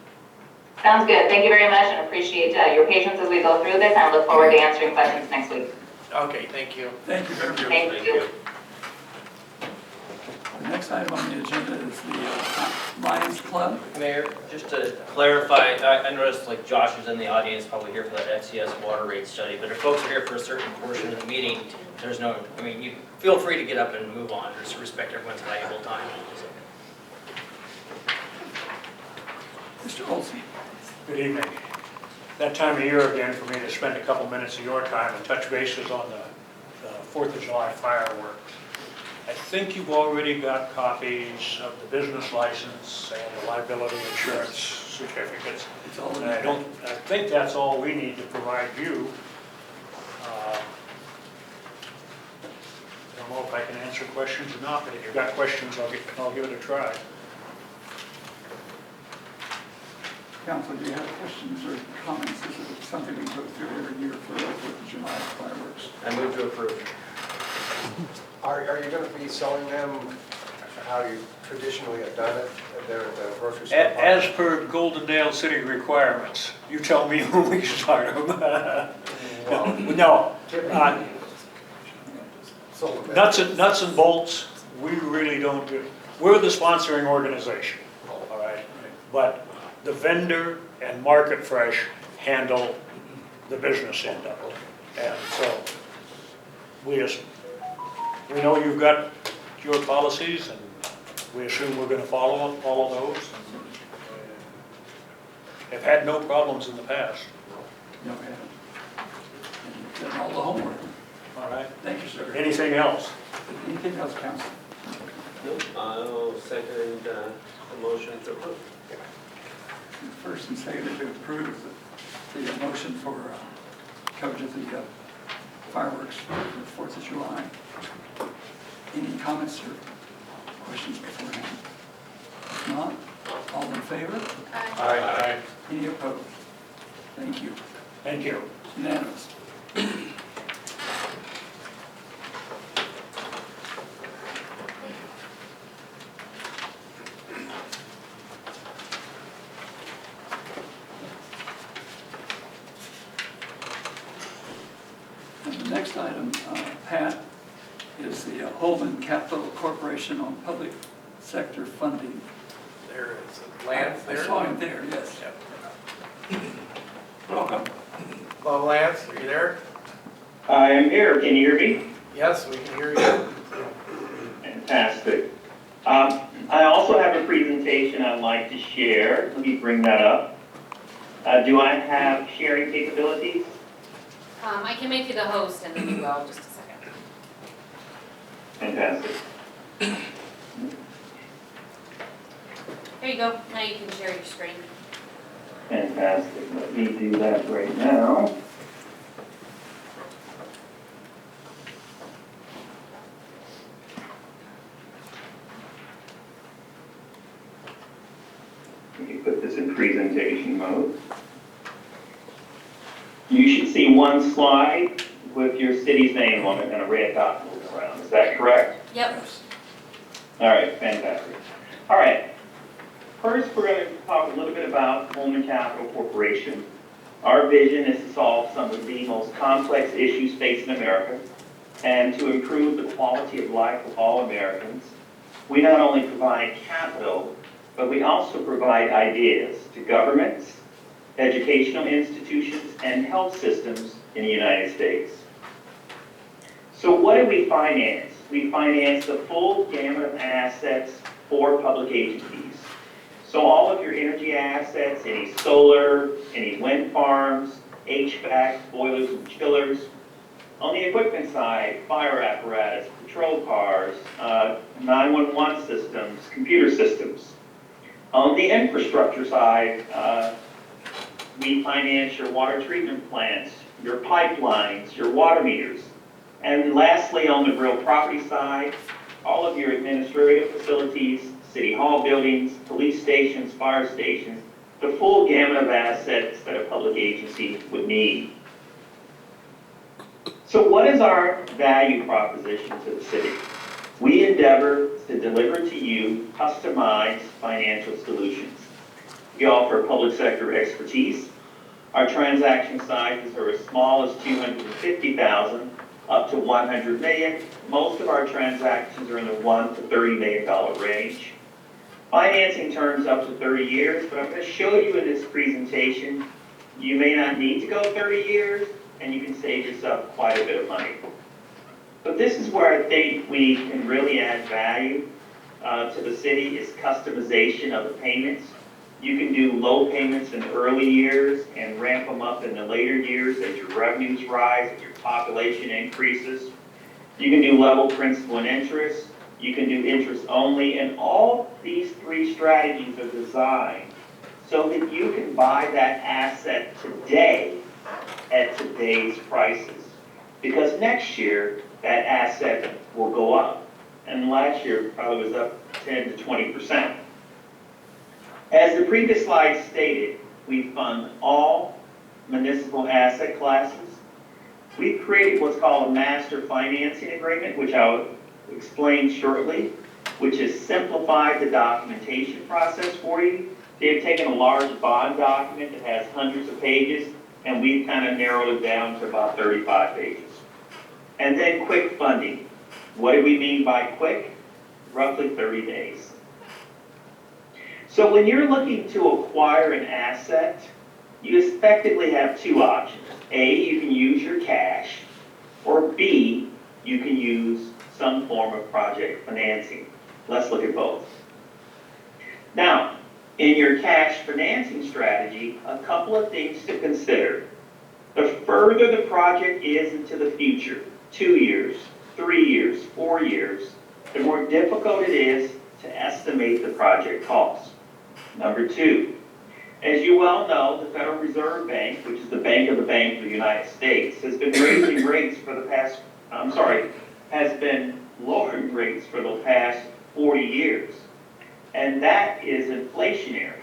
Sounds good. Thank you very much and appreciate your patience as we go through this. I look forward to answering questions next week. Okay, thank you. Thank you very much. Thank you. The next item on the agenda is the Lions Club. Mayor, just to clarify, I noticed like Josh was in the audience, probably here for that FCS water rate study, but if folks are here for a certain portion of the meeting, there's no, I mean, you feel free to get up and move on, just to respect everyone's valuable time. Mr. Olson. Good evening. That time of year again for me to spend a couple minutes of your time and touch bases on the 4th of July fireworks. I think you've already got copies of the business license and the liability insurance certificates. It's all in And I think that's all we need to provide you. I don't know if I can answer questions or not, but if you've got questions, I'll give it a try. Council, do you have questions or comments? This is something we go through every year for the 4th of July fireworks. I move to approve. Are you going to be selling them how you traditionally have done it? They're at the grocery store? As per Goldendale city requirements, you tell me when we start them. No, nuts and bolts, we really don't do. We're the sponsoring organization, all right? But the vendor and Market Fresh handle the business end of it. And so we know you've got your policies, and we assume we're going to follow those. Have had no problems in the past. No, we haven't. And done all the homework. All right. Thank you, sir. Anything else? Anything else, Council? Nope, I'll second the motion to approve. First and second to approve the motion for coverage of the fireworks for the 4th of July. Any comments or questions beforehand? If not, all in favor? Aye. Any opposed? Thank you. Thank you. Unanimous. And the next item, Pat, is the Holman Capital Corporation on public sector funding. There is Lance I there. saw him there, yes. Yep. Welcome. Hello, Lance, are you there? I am here. Can you hear me? Yes, we can hear you. Fantastic. I also have a presentation I'd like to share. Let me bring that up. Do I have sharing capabilities? I can make you the host and then you go in just a second. Fantastic. There you go. Now you can share your screen. Fantastic. Let me do that right now. Let me put this in presentation mode. You should see one slide with your city's name on it and a red dot moving around. Is that correct? Yep. All right, fantastic. All right. First, we're going to talk a little bit about Holman Capital Corporation. Our vision is to solve some of the most complex issues facing America and to improve the quality of life of all Americans. We not only provide capital, but we also provide ideas to governments, educational institutions, and health systems in the United States. So what do we finance? We finance the full gamut of assets for public agencies. So all of your energy assets, any solar, any wind farms, HVAC, boilers and chillers. On the equipment side, fire apparatus, patrol cars, 911 systems, computer systems. On the infrastructure side, we finance your water treatment plants, your pipelines, your water meters. And lastly, on the real property side, all of your administrative facilities, city hall buildings, police stations, fire stations, the full gamut of assets that a public agency would need. So what is our value proposition to the city? We endeavor to deliver to you customized financial solutions. We offer public sector expertise. Our transaction sizes are as small as $250,000 up to $100 million. Most of our transactions are in the $1 to $30 million range. Financing terms up to 30 years, but I'm going to show you in this presentation, you may not need to go 30 years, and you can save yourself quite a bit of money. But this is where I think we can really add value to the city, is customization of the payments. You can do low payments in the early years and ramp them up in the later years as your revenues rise and your population increases. You can do level principal and interest. You can do interest only, and all these three strategies are designed so that you can buy that asset today at today's prices. Because next year, that asset will go up. And last year probably was up 10 to 20%. As the previous slide stated, we fund all municipal asset classes. We've created what's called a master financing agreement, which I'll explain shortly, which has simplified the documentation process for you. They've taken a large bond document that has hundreds of pages, and we've kind of narrowed it down to about 35 pages. And then quick funding. What do we mean by quick? Roughly 30 days. So when you're looking to acquire an asset, you effectively have two options. A, you can use your cash, or B, you can use some form of project financing. Let's look at both. Now, in your cash financing strategy, a couple of things to consider. The further the project is into the future, 2 years, 3 years, 4 years, the more difficult it is to estimate the project cost. Number two, as you well know, the Federal Reserve Bank, which is the Bank of the United States, has been raising rates for the past, has been lowering rates for the past 40 years. And that is inflationary.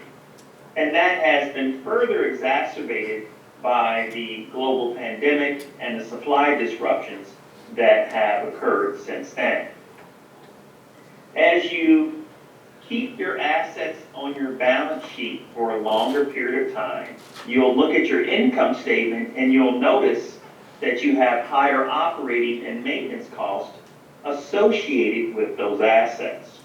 And that has been further exacerbated by the global pandemic and the supply disruptions that have occurred since then. As you keep your assets on your balance sheet for a longer period of time, you'll look at your income statement and you'll notice that you have higher operating and maintenance costs associated with those assets.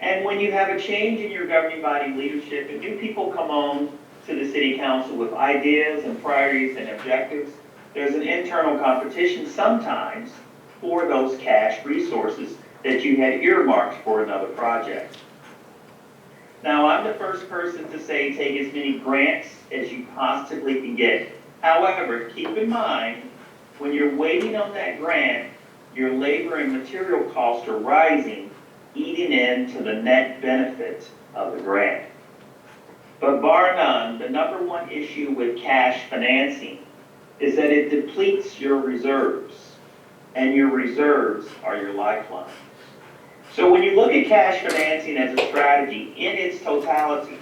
And when you have a change in your governing body leadership and new people come on to the city council with ideas and priorities and objectives, there's an internal competition sometimes for those cash resources that you had earmarked for another project. Now, I'm the first person to say take as many grants as you possibly can get. However, keep in mind, when you're waiting on that grant, your labor and material costs are rising, eating into the net benefit of the grant. But bar none, the number one issue with cash financing is that it depletes your reserves, and your reserves are your lifeline. So when you look at cash financing as a strategy in its totality,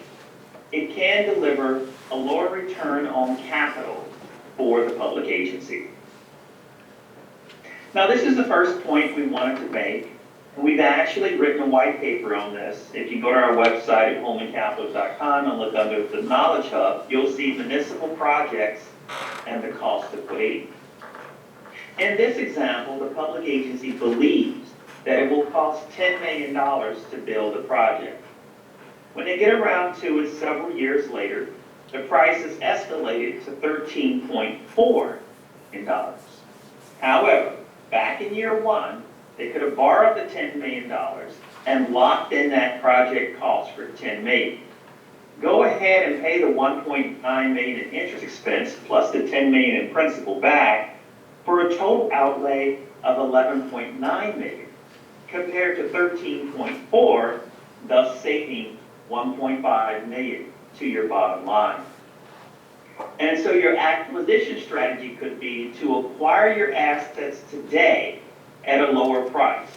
it can deliver a lower return on capital for the public agency. Now, this is the first point we wanted to make. We've actually written a white paper on this. If you go to our website at holmancapital.com and look under the Knowledge Hub, you'll see municipal projects and the cost of waiting. In this example, the public agency believes that it will cost $10 million to build a project. When they get around to it several years later, the price is escalated to $13.4 million. However, back in year one, they could have borrowed the $10 million and locked in that project cost for $10 million. Go ahead and pay the $1.9 million in interest expense plus the $10 million in principal back for a total outlay of $11.9 million compared to $13.4, thus saving $1.5 million to your bottom line. And so your acquisition strategy could be to acquire your assets today at a lower price.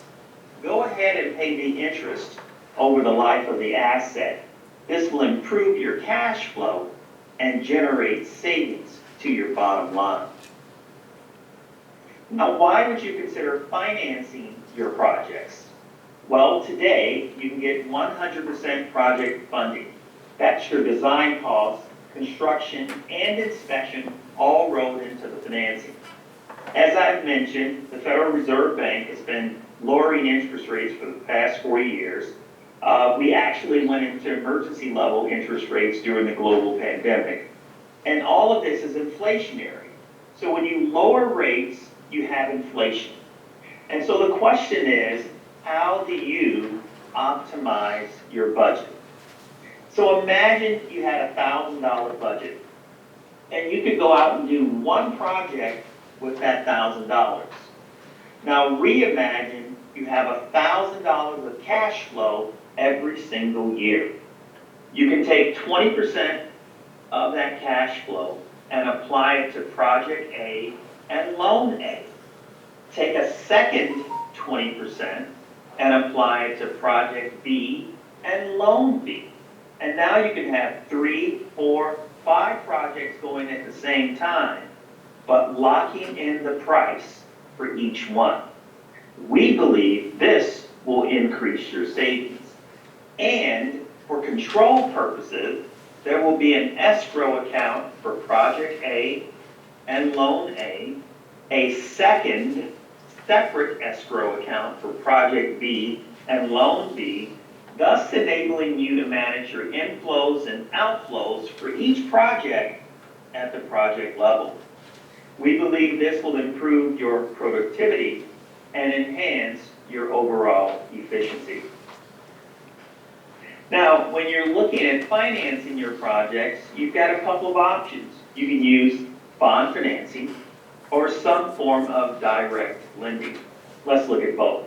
Go ahead and pay the interest over the life of the asset This will improve your cash flow and generate savings to your bottom line. Now, why would you consider financing your projects? Well, today, you can get 100% project funding. That's your design costs, construction, and inspection all rolled into the financing. As I've mentioned, the Federal Reserve Bank has been lowering interest rates for the past 4 years. We actually went into emergency level interest rates during the global pandemic. And all of this is inflationary. So when you lower rates, you have inflation. And so the question is, how do you optimize your budget? So imagine you had a $1,000 budget, and you could go out and do one project with that $1,000. Now reimagine you have $1,000 of cash flow every single year. You can take 20% of that cash flow and apply it to Project A and Loan A. Take a second 20% and apply it to Project B and Loan B. And now you can have 3, 4, 5 projects going at the same time, but locking in the price for each one. We believe this will increase your savings. And for control purposes, there will be an escrow account for Project A and Loan a second separate escrow account for Project B and Loan B, thus enabling you to manage your inflows and outflows for each project at the project level. We believe this will improve your productivity and enhance your overall efficiency. Now, when you're looking at financing your projects, you've got a couple of options. You can use bond financing or some form of direct lending. Let's look at both.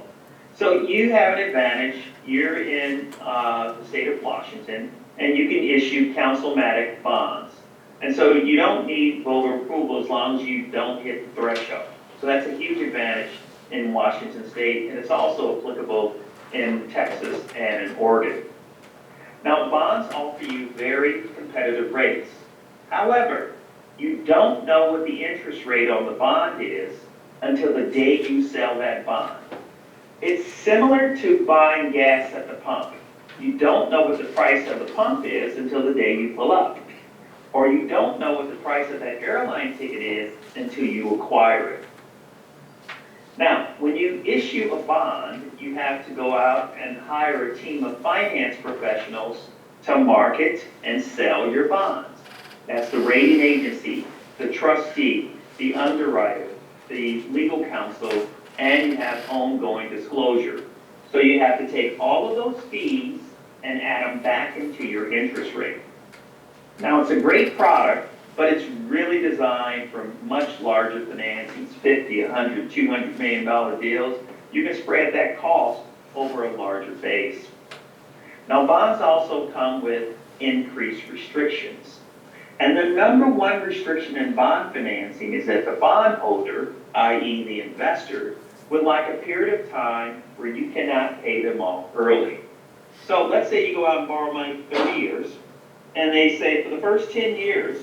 So you have an advantage. You're in the state of Washington, and you can issue councilmatic bonds. And so you don't need voter approval as long as you don't hit the threshold. So that's a huge advantage in Washington state, and it's also applicable in Texas and in Oregon. Now, bonds offer you very competitive rates. However, you don't know what the interest rate on the bond is until the day you sell that bond. It's similar to buying gas at the pump. You don't know what the price of the pump is until the day you pull up. Or you don't know what the price of that airline ticket is until you acquire it. Now, when you issue a bond, you have to go out and hire a team of finance professionals to market and sell your bonds. That's the rating agency, the trustee, the underwriter, the legal counsel, and you have ongoing disclosure. So you have to take all of those fees and add them back into your interest rate. Now, it's a great product, but it's really designed for much larger financings, $50, $100, $200 million deals. You can spread that cost over a larger base. Now, bonds also come with increased restrictions. And the number one restriction in bond financing is that the bondholder, i.e. the investor, would like a period of time where you cannot pay them off early. So let's say you go out and borrow money for 30 years, and they say for the first 10 years,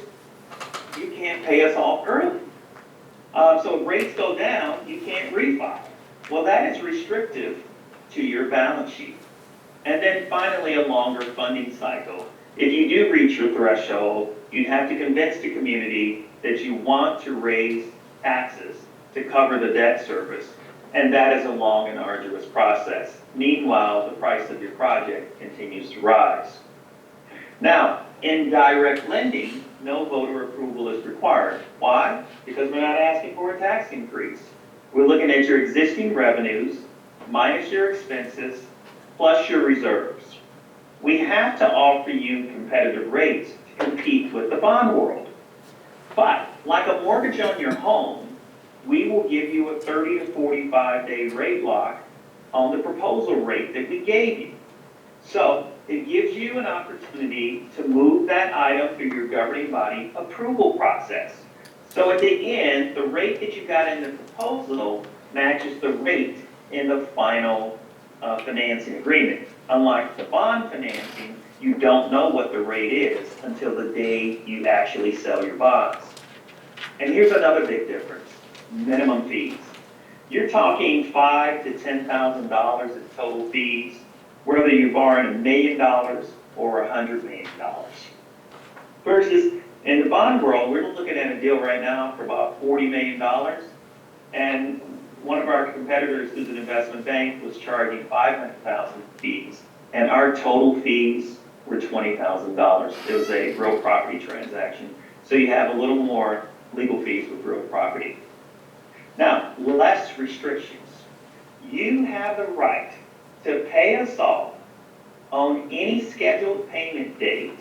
you can't pay us off early. So if rates go down, you can't refi. Well, that is restrictive to your balance sheet. And then finally, a longer funding cycle. If you do reach your threshold, you have to convince the community that you want to raise taxes to cover the debt service. And that is a long and arduous process. Meanwhile, the price of your project continues to rise. Now, in direct lending, no voter approval is required. Why? Because we're not asking for a tax increase. We're looking at your existing revenues minus your expenses plus your reserves. We have to offer you competitive rates to compete with the bond world. But like a mortgage on your home, we will give you a 30 to 45 day rate lock on the proposal rate that we gave you. So it gives you an opportunity to move that item through your governing body approval process. So at the end, the rate that you got in the proposal matches the rate in the final financing agreement. Unlike the bond financing, you don't know what the rate is until the day you actually sell your bonds. And here's another big difference, minimum fees. You're talking $5,000 to $10,000 in total fees, whether you're borrowing $1 million or $100 million. Versus in the bond world, we're looking at a deal right now for about $40 million. And one of our competitors, who's an investment bank, was charging $500,000 fees. And our total fees were $20,000. It was a real property transaction. So you have a little more legal fees with real property. Now, less restrictions. You have the right to pay us off on any scheduled payment date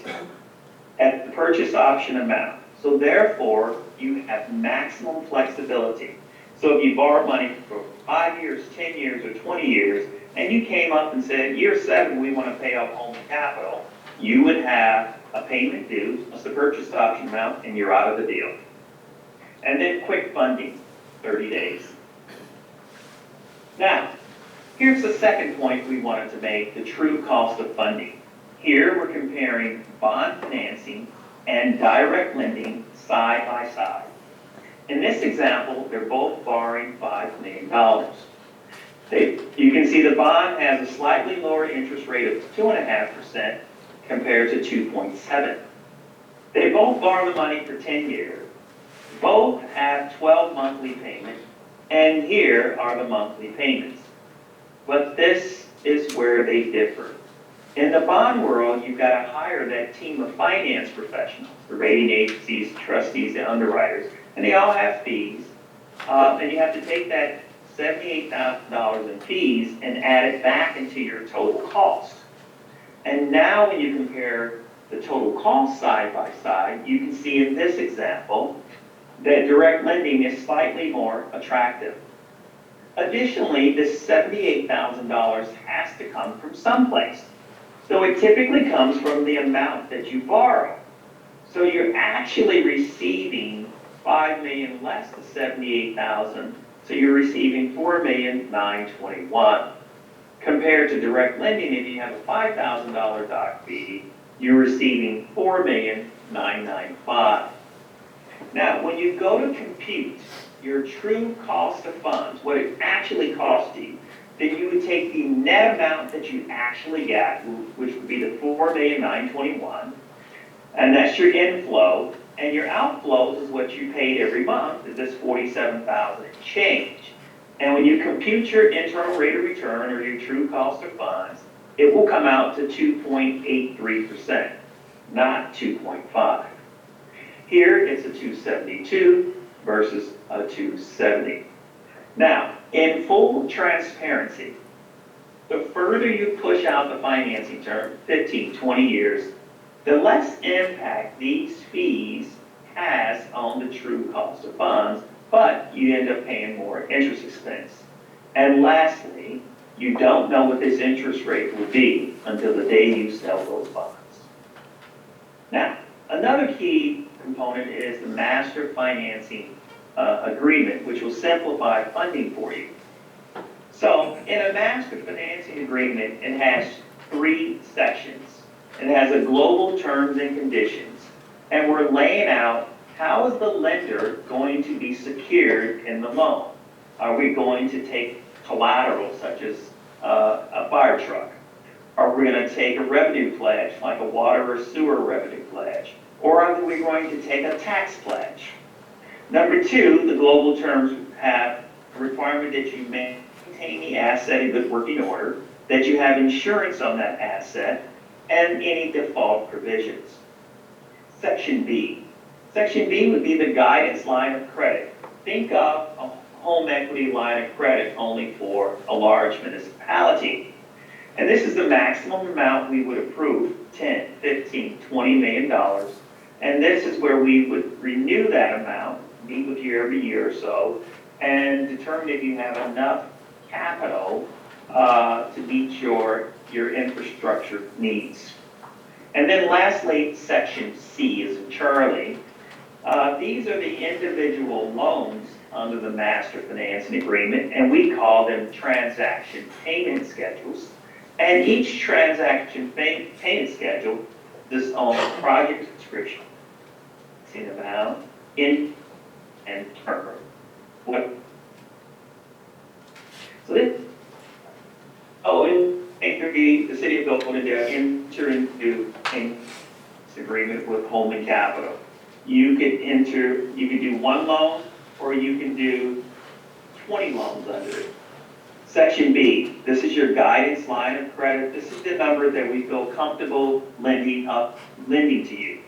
at the purchase option amount. So therefore, you have maximum flexibility. So if you borrow money for 5 years, 10 years, or 20 years, and you came up and said, year 7, we want to pay off home capital, you would have a payment due, plus the purchase option amount, and you're out of the deal. And then quick funding, 30 days. Now, here's the second point we wanted to make, the true cost of funding. Here we're comparing bond financing and direct lending side by side. In this example, they're both borrowing $5 million. You can see the bond has a slightly lower interest rate of 2.5% compared to 2.7%. They both borrow the money for 10 years. Both have 12 monthly payments, and here are the monthly payments. But this is where they differ. In the bond world, you've got to hire that team of finance professionals, the rating agencies, trustees, and underwriters, and they all have fees. And you have to take that $78,000 in fees and add it back into your total cost. And now when you compare the total cost side by side, you can see in this example that direct lending is slightly more attractive. Additionally, this $78,000 has to come from someplace. So it typically comes from the amount that you borrow. So you're actually receiving $5 million less than $78,000. So you're receiving $4,921,000. Compared to direct lending, if you have a $5,000 doc fee, you're receiving $4,995,000. Now, when you go to compute your true cost of funds, what it actually costs you, then you would take the net amount that you actually got, which would be the $4,921,000, and that's your inflow, and your outflows is what you paid every month, is this $47,000 and change. And when you compute your internal rate of return or your true cost of funds, it will come out to 2.83%, not 2.5. Here, it's a 272 versus a 270. Now, in full transparency, the further you push out the financing term, 15, 20 years, the less impact these fees has on the true cost of funds, but you end up paying more interest expense. And lastly, you don't know what this interest rate will be until the day you sell those bonds. Now, another key component is the master financing agreement, which will simplify funding for you. So in a master financing agreement, it has 3 sections. It has a global terms and conditions, and we're laying out how is the lender going to be secured in the loan. Are we going to take collateral such as a fire truck? Are we going to take a revenue pledge like a water or sewer revenue pledge? Or are we going to take a tax pledge? Number 2, the global terms have a requirement that you maintain the asset in good working order, that you have insurance on that asset, and any default provisions. Section B. Section B would be the guidance line of credit. Think of a home equity line of credit only for a large municipality. And this is the maximum amount we would approve, $10, $15, $20 million. And this is where we would renew that amount, meet with you every year or so, and determine if you have enough capital to meet your infrastructure needs. And then lastly, Section C is in Charlie. These are the individual loans under the master financing agreement, and we call them transaction payment schedules. And each transaction payment schedule this on project description. See the amount, in, and term. What? So this, the city of Gulfport, enter into an agreement with Holman Capital. You could do one loan, or you can do 20 loans under it. Section B, this is your guidance line of credit. This is the number that we feel comfortable lending to you.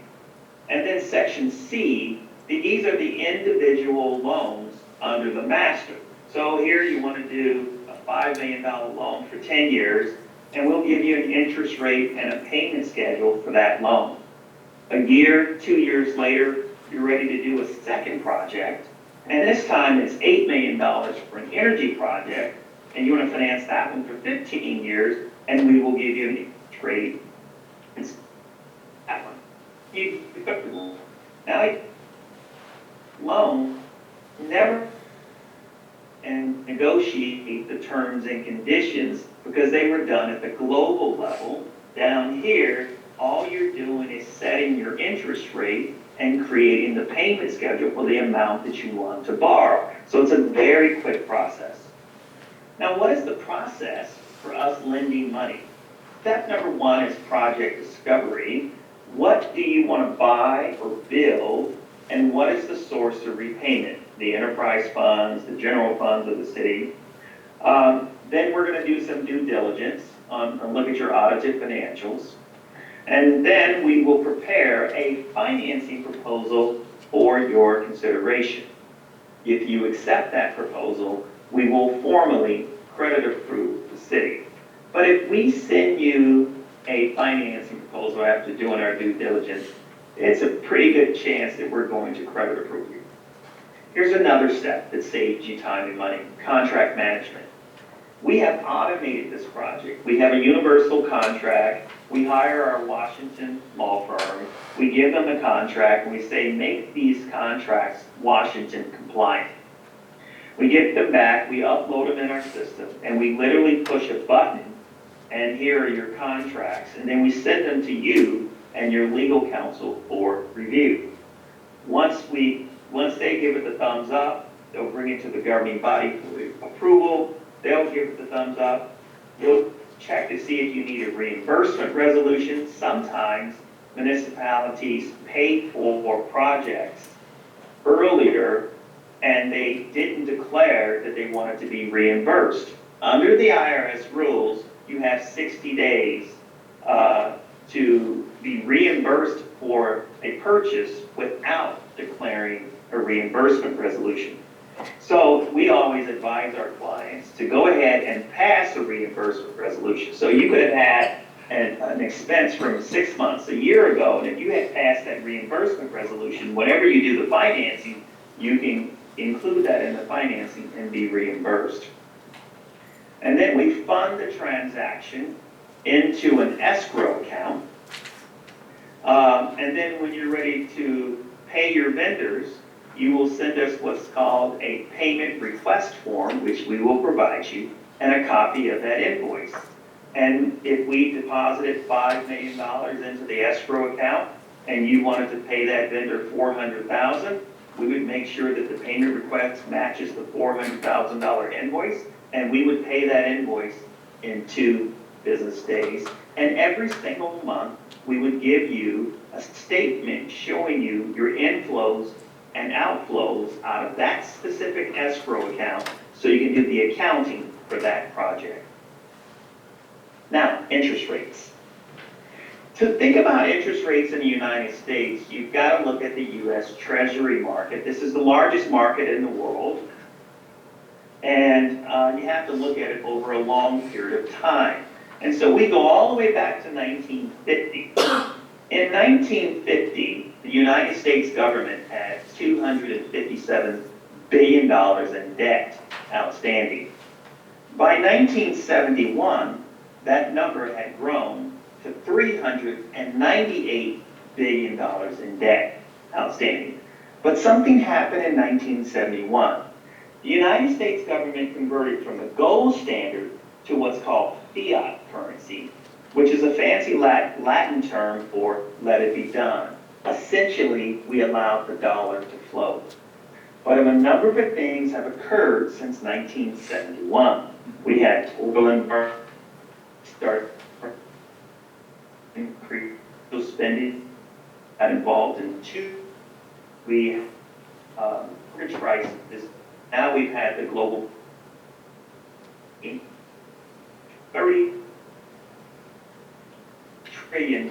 And then section C, these are the individual loans under the master. So here you want to do a $5 million loan for 10 years, and we'll give you an interest rate and a payment schedule for that loan. A year, 2 years later, you're ready to do a second project, and this time it's $8 million for an energy project, and you want to finance that one for 15 years, and we will give you an interest rate. That one. Now, loan, never and negotiate the terms and conditions because they were done at the global level. Down here, all you're doing is setting your interest rate and creating the payment schedule for the amount that you want to borrow. So it's a very quick process. Now, what is the process for us lending money? Step number one is project discovery. What do you want to buy or build, and what is the source of repayment? The enterprise funds, the general funds of the city. Then we're going to do some due diligence on look at your audited financials. And then we will prepare a financing proposal for your consideration. If you accept that proposal, we will formally credit approve the city. But if we send you a financing proposal after doing our due diligence, it's a pretty good chance that we're going to credit approve you. Here's another step that saves you time and money: contract management. We have automated this project. We have a universal contract. We hire our Washington law firm. We give them a contract, and we say, make these contracts Washington compliant. We get them back, we upload them in our system, and we literally push a button, and here are your contracts. And then we send them to you and your legal counsel for review. Once they give it the thumbs up, they'll bring it to the governing body for approval. They'll give it the thumbs up. You'll check to see if you need a reimbursement resolution. Sometimes municipalities pay for projects earlier and they didn't declare that they wanted to be reimbursed. Under the IRS rules, you have 60 days to be reimbursed for a purchase without declaring a reimbursement resolution. So we always advise our clients to go ahead and pass a reimbursement resolution. So you could have had an expense from 6 months, a year ago, and if you had passed that reimbursement resolution, whenever you do the financing, you can include that in the financing and be reimbursed. And then we fund the transaction into an escrow account. And then when you're ready to pay your vendors, you will send us what's called a payment request form, which we will provide you, and a copy of that invoice. And if we deposited $5 million into the escrow account and you wanted to pay that vendor $400,000, we would make sure that the payment request matches the $400,000 invoice, and we would pay that invoice in 2 business days. And every single month, we would give you a statement showing you your inflows and outflows out of that specific escrow account so you can do the accounting for that project. Now, interest rates. To think about interest rates in the United States, you've got to look at the U.S. Treasury market. This is the largest market in the world, and you have to look at it over a long period of time. And so we go all the way back to 1950. In 1950, the United States government had $257 billion in debt outstanding. By 1971, that number had grown to $398 billion in debt outstanding. But something happened in 1971. The United States government converted from the gold standard to what's called fiat currency, which is a fancy Latin term for let it be done. Essentially, we allowed the dollar to float. But a number of things have occurred since 1971. We had turbulent start increase spending that involved in two. We mortgage crisis. Now we've had the global $30 trillion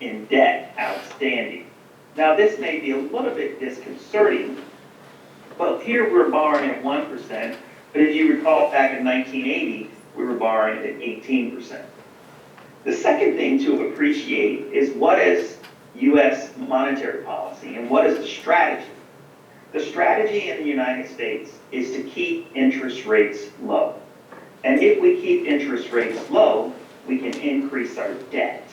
in debt outstanding. Now this may be a little bit disconcerting, but here we're borrowing at 1%, but if you recall back in 1980, we were borrowing at 18%. The second thing to appreciate is what is U.S. monetary policy and what is the strategy? The strategy in the United States is to keep interest rates low. And if we keep interest rates low, we can increase our debt.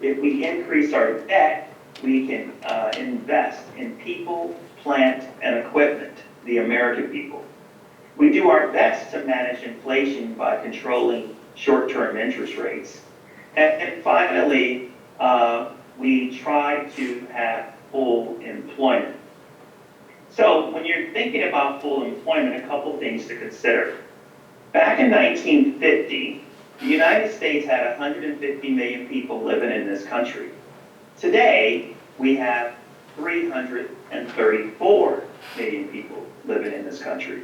If we increase our debt, we can invest in people, plant, and equipment, the American people. We do our best to manage inflation by controlling short-term interest rates. And finally, we try to have full employment. So when you're thinking about full employment, a couple things to consider. Back in 1950, the United States had 150 million people living in this country. Today, we have 334 million people living in this country.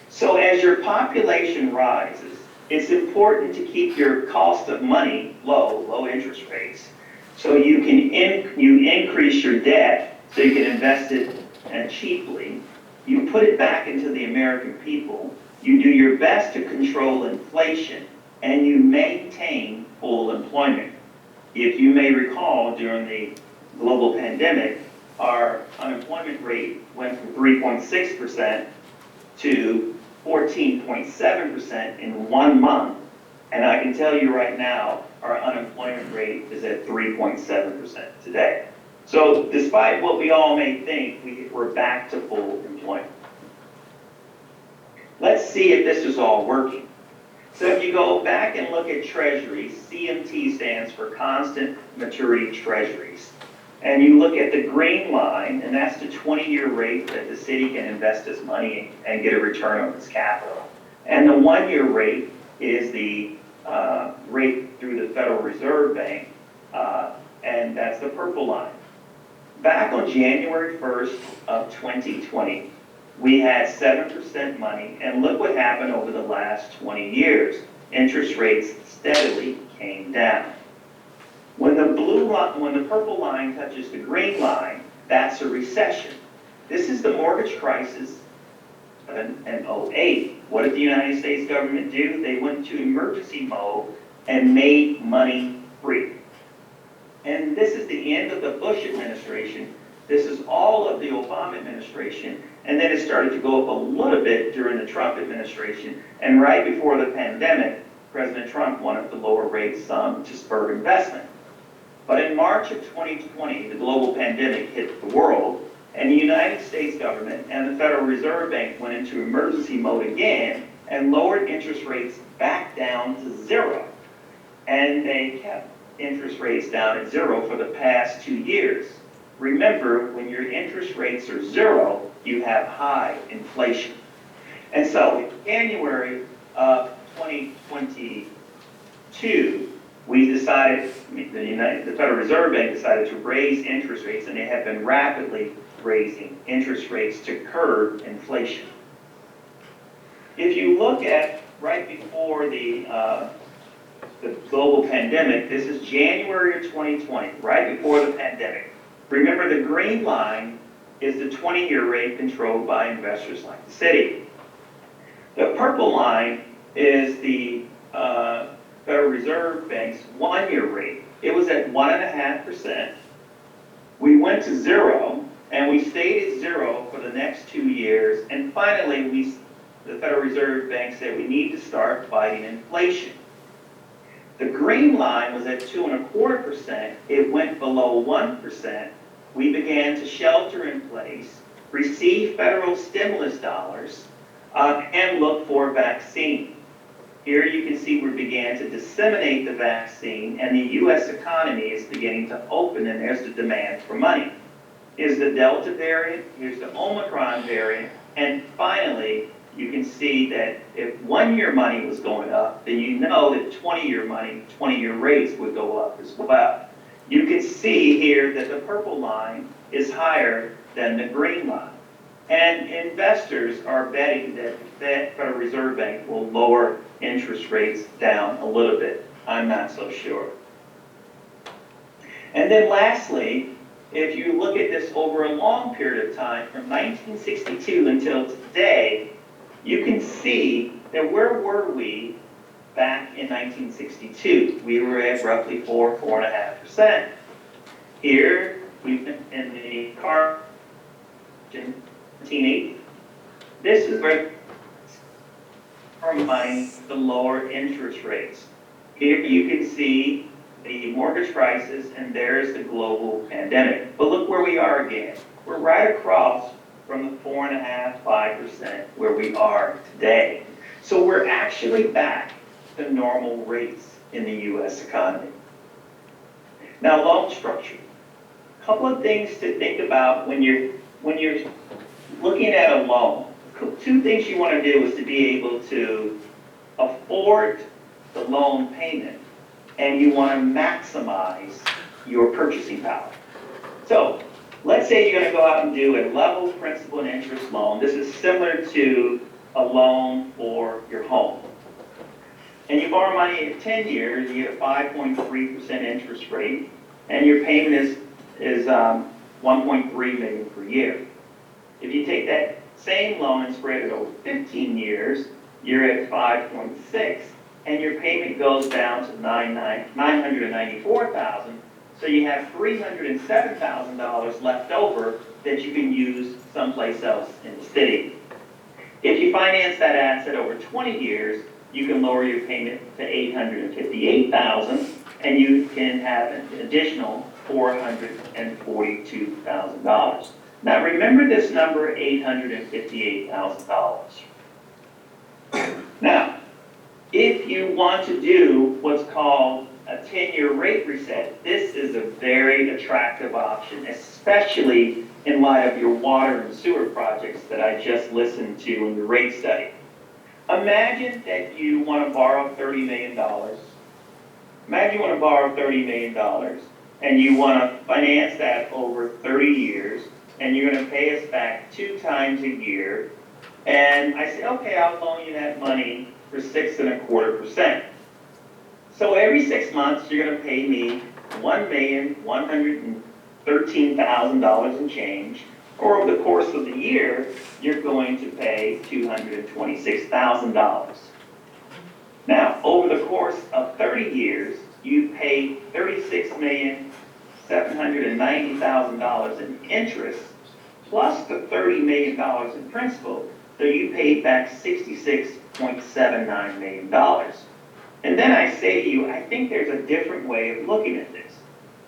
So as your population rises, it's important to keep your cost of money low interest rates, so you can increase your debt so you can invest it cheaply. You put it back into the American people. You do your best to control inflation, and you maintain full employment. If you may recall, during the global pandemic, our unemployment rate went from 3.6% to 14.7% in 1 month. And I can tell you right now, our unemployment rate is at 3.7% today. So despite what we all may think, we're back to full employment. Let's see if this is all working. So if you go back and look at treasuries, CMT stands for constant maturity treasuries. And you look at the green line, and that's the 20-year rate that the city can invest its money and get a return on its capital. And the 1-year rate is the rate through the Federal Reserve Bank, and that's the purple line. Back on January 1st of 2020, we had 7% money, and look what happened over the last 20 years. Interest rates steadily came down. When the purple line touches the green line, that's a recession. This is the mortgage crisis in 2008. What did the United States government do? They went to emergency mode and made money free. And this is the end of the Bush administration. This is all of the Obama administration. And then it started to go up a little bit during the Trump administration. And right before the pandemic, President Trump wanted to lower rates some to spur investment. But in March of 2020, the global pandemic hit the world, and the United States government and the Federal Reserve Bank went into emergency mode again and lowered interest rates back down to zero. And they kept interest rates down at zero for the past 2 years. Remember, when your interest rates are zero, you have high inflation. And so in January of 2022, we decided, the Federal Reserve Bank decided to raise interest rates, and they have been rapidly raising interest rates to curb inflation. If you look at right before the global pandemic, this is January of 2020, right before the pandemic. Remember, the green line is the 20-year rate controlled by investors like the city. The purple line is the Federal Reserve Bank's 1-year rate. It was at 1.5%. We went to zero, and we stayed at zero for the next 2 years. And finally, the Federal Reserve Bank said we need to start fighting inflation. The green line was at 2.25%. It went below 1%. We began to shelter in place, receive federal stimulus dollars, and look for a vaccine. Here you can see we began to disseminate the vaccine, and the U.S. economy is beginning to open, and there's the demand for money. Here's the Delta variant, here's the Omicron variant, and finally, you can see that if 1-year money was going up, then you know that 20-year money, 20-year rates would go up as well. You can see here that the purple line is higher than the green line. And investors are betting that the Federal Reserve Bank will lower interest rates down a little bit. I'm not so sure. And then lastly, if you look at this over a long period of time, from 1962 until today, you can see that where were we back in 1962? We were at roughly 4.5%. Here, we've been in the car in 1980. This is where money, the lower interest rates. Here you can see the mortgage prices, and there's the global pandemic. But look where we are again. We're right across from the 4.5%, 5% where we are today. So we're actually back to normal rates in the U.S. economy. Now, loan structure. A couple of things to think about when you're looking at a loan. 2 things you want to do is to be able to afford the loan payment, and you want to maximize your purchasing power. So let's say you're going to go out and do a level principal and interest loan. This is similar to a loan for your home. And you borrow money at 10 years, you get a 5.3% interest rate, and your payment is $1.3 million per year. If you take that same loan and spread it over 15 years, you're at 5.6, and your payment goes down to $994,000. So you have $307,000 left over that you can use someplace else in the city. If you finance that asset over 20 years, you can lower your payment to $858,000, and you can have an additional $442,000. Now remember this number, $858,000. Now, if you want to do what's called a 10-year rate reset, this is a very attractive option, especially in light of your water and sewer projects that I just listened to in the rate study. Imagine that you want to borrow $30 million. Imagine you want to borrow $30 million, and you want to finance that over 30 years, and you're going to pay us back 2 times a year. And I say, okay, I'll loan you that money for 6.25%. So every 6 months, you're going to pay me $1,113,000 in change, or over the course of the year, you're going to pay $226,000. Now, over the course of 30 years, you pay $36,790,000 in interest, plus the $30 million in principal, so you paid back $66.79 million. And then I say to you, I think there's a different way of looking at this.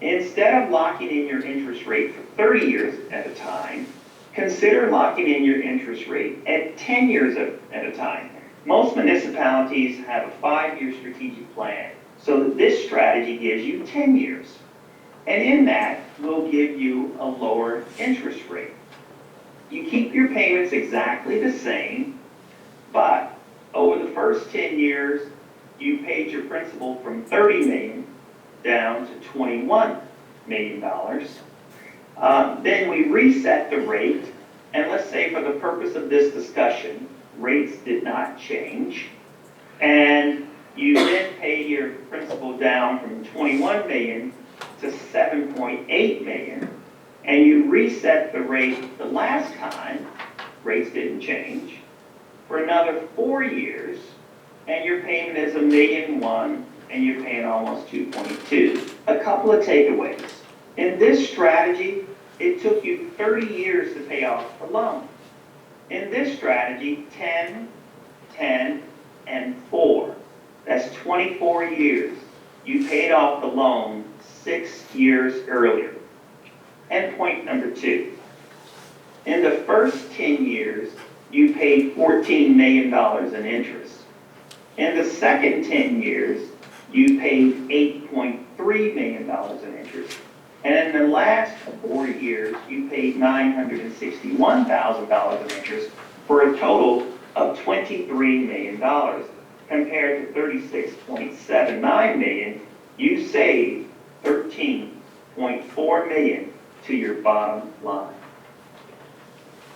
Instead of locking in your interest rate for 30 years at a time, consider locking in your interest rate at 10 years at a time. Most municipalities have a 5-year strategic plan, so this strategy gives you 10 years. And in that, will give you a lower interest rate. You keep your payments exactly the same, but over the first 10 years, you paid your principal from $30 million down to $21 million. Then we reset the rate, and let's say for the purpose of this discussion, rates did not change, and you then pay your principal down from $21 million to $7.8 million, and you reset the rate the last time, rates didn't change, for another 4 years, and your payment is $1.1 million, and you're paying almost $2.2. A couple of takeaways. In this strategy, it took you 30 years to pay off the loan. In this strategy, 10, 10, and 4. That's 24 years. You paid off the loan 6 years earlier. And point number 2. In the first 10 years, you paid $14 million in interest. In the second 10 years, you paid $8.3 million in interest. And in the last 4 years, you paid $961,000 in interest for a total of $23 million. Compared to $36.79 million, you saved $13.4 million to your bottom line.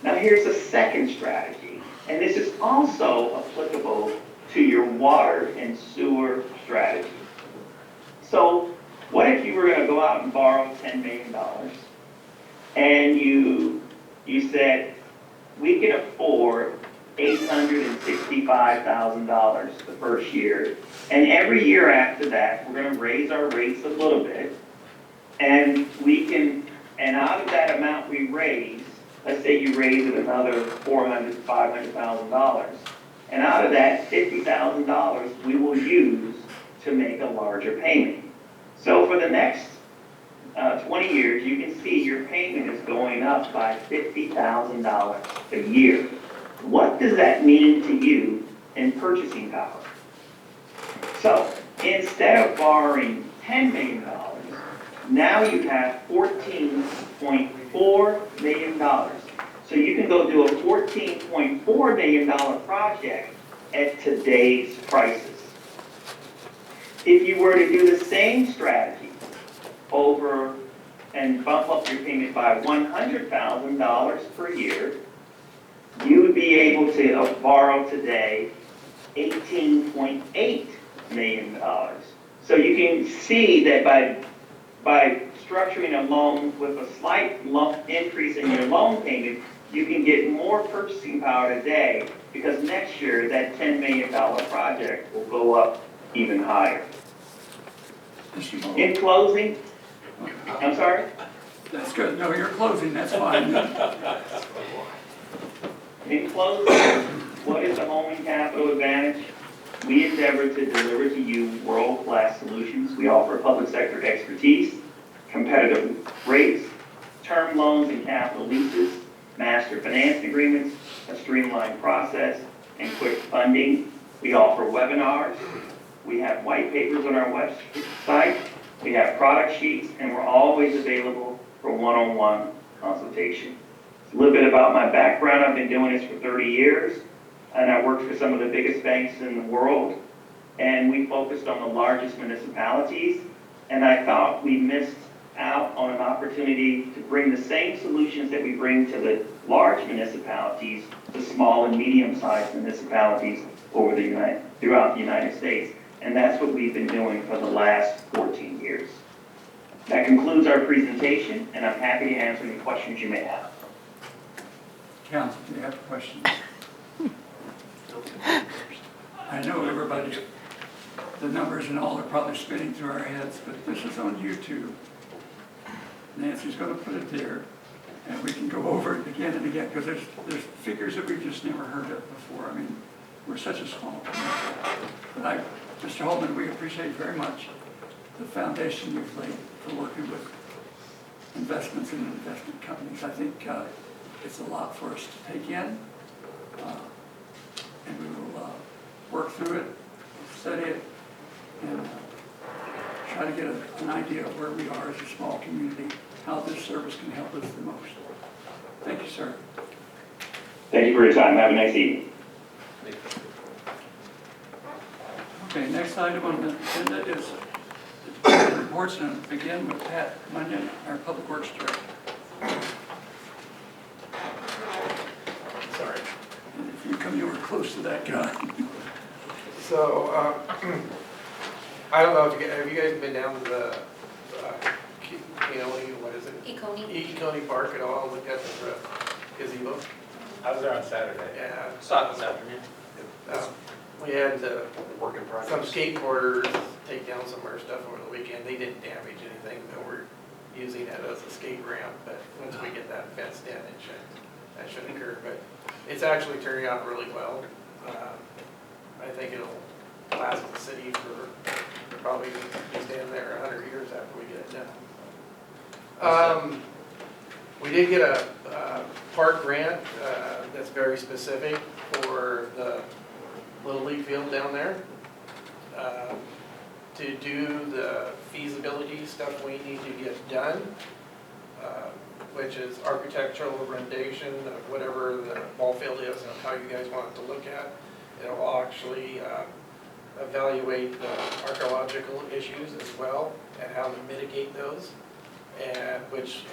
Now here's a second strategy, and this is also applicable to your water and sewer strategy. So what if you were going to go out and borrow $10 million and you said, we can afford $865,000 the first year, and every year after that, we're going to raise our rates a little bit, and out of that amount we raise, let's say you raise it another $400,000, $500,000, and out of that, $50,000 we will use to make a larger payment. So for the next 20 years, you can see your payment is going up by $50,000 a year. What does that mean to you in purchasing power? So instead of borrowing $10 million, now you have $14.4 million. So you can go do a $14.4 million project at today's prices. If you were to do the same strategy over and bump up your payment by $100,000 per year, you would be able to borrow today $18.8 million. So you can see that by structuring a loan with a slight increase in your loan payment, you can get more purchasing power today, because next year that $10 million project will go up even higher. In closing, I'm sorry? That's good. No, you're closing, that's fine. In closing, what is the Holman Capital advantage? We endeavor to deliver to you world-class solutions. We offer public sector expertise, competitive rates, term loans and capital leases, master finance agreements, a streamlined process, and quick funding. We offer webinars. We have white papers on our website. We have product sheets, and we're always available for one-on-one consultation. A little bit about my background. I've been doing this for 30 years, and I worked for some of the biggest banks in the world, and we focused on the largest municipalities, and I thought we missed out on an opportunity to bring the same solutions that we bring to the large municipalities to small and medium-sized municipalities throughout the United States. And that's what we've been doing for the last 14 years. That concludes our presentation, and I'm happy to answer any questions you may have. Council, do you have questions? I know everybody, the numbers and all are probably spinning through our heads, but this is on YouTube. Nancy's going to put it there, and we can go over it again and again, because there's figures that we've just never heard of before. I mean, we're such a small community. But Mr. Holman, we appreciate very much the foundation you've laid for working with investments in investment companies. I think it's a lot for us to take in, and we will work through it, study it, and try to get an idea of where we are as a small community, how this service can help us the most. Thank you, sir. Thank you for your time. Have a nice evening. Okay, next item on the agenda is reports, and begin with Pat Munyon, our Public Works Director. Sorry. And if you come anywhere close to that guy. So, I don't know, have you guys been down to the, what is it? E-Coney Park at all, looked at the gazebo? I was there on Saturday. Yeah. Saw it this afternoon. We had Work in progress. some skateboarders take down some of our stuff over the weekend. They didn't damage anything, but we're using it as a skate ramp. But once we get that fenced in, that should occur. But it's actually turning out really well. I think it'll last the city for probably be staying there 100 years after we get it done. We did get a park grant that's very specific for the Little League field down there. To do the feasibility stuff we need to get done, which is architectural rendition of whatever the ball field is and how you guys want it to look at. It'll actually evaluate the archaeological issues as well and how to mitigate those. And which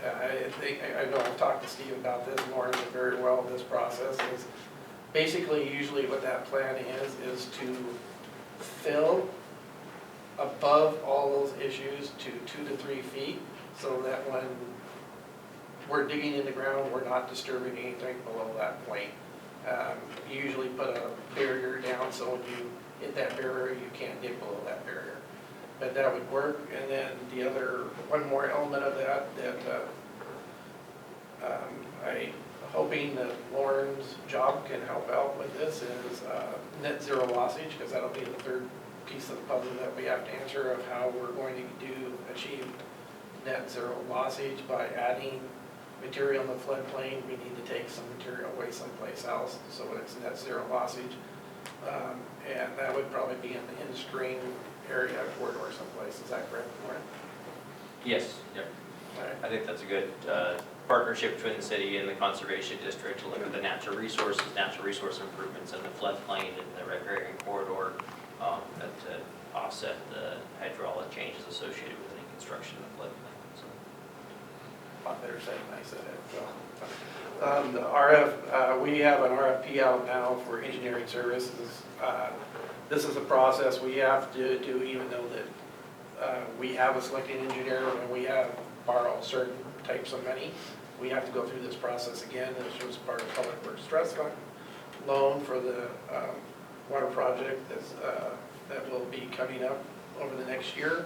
I know I've talked to Steve about this, Lauren did very well in this process, is basically usually what that plan is to fill above all those issues to 2 to 3 feet, so that when we're digging in the ground, we're not disturbing anything below that point. You usually put a barrier down, so when you hit that barrier, you can't dig below that barrier. But that would work, and then the other, one more element of that I'm hoping that Lauren's job can help out with this is net zero lossage, because that'll be the third piece of the puzzle that we have to answer of how we're going to achieve net zero lossage. By adding material in the floodplain, we need to take some material away someplace else, so it's net zero lossage. And that would probably be in the in-stream area corridor someplace, is that correct, Lauren? Yes, yep. All right. I think that's a good partnership between the city and the conservation district to look at the natural resources, natural resource improvements in the floodplain and the riparian corridor to offset the hydraulic changes associated with any construction in the floodplain. So. A lot better said than I said it. So, the RF, we have an RFP out now for engineering services. This is a process we have to do, even though that we have a selected engineer and we have borrowed certain types of money. We have to go through this process again. This was part of Public Works Trust Fund loan for the water project that will be coming up over the next year.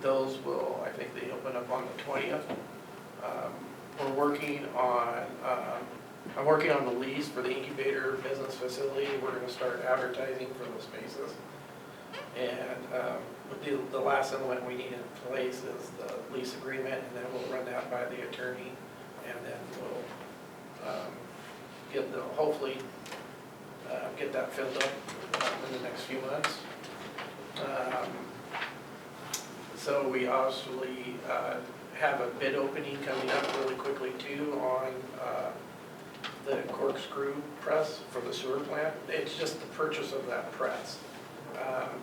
Those will, I think they open up on the 20th. We're working on, I'm working on the lease for the incubator business facility. We're going to start advertising for those spaces. And the last element we need in place is the lease agreement, and then we'll run that by the attorney, and then we'll hopefully get that filled up in the next few months. So we obviously have a bid opening coming up really quickly too on the corkscrew press for the sewer plant. It's just the purchase of that press.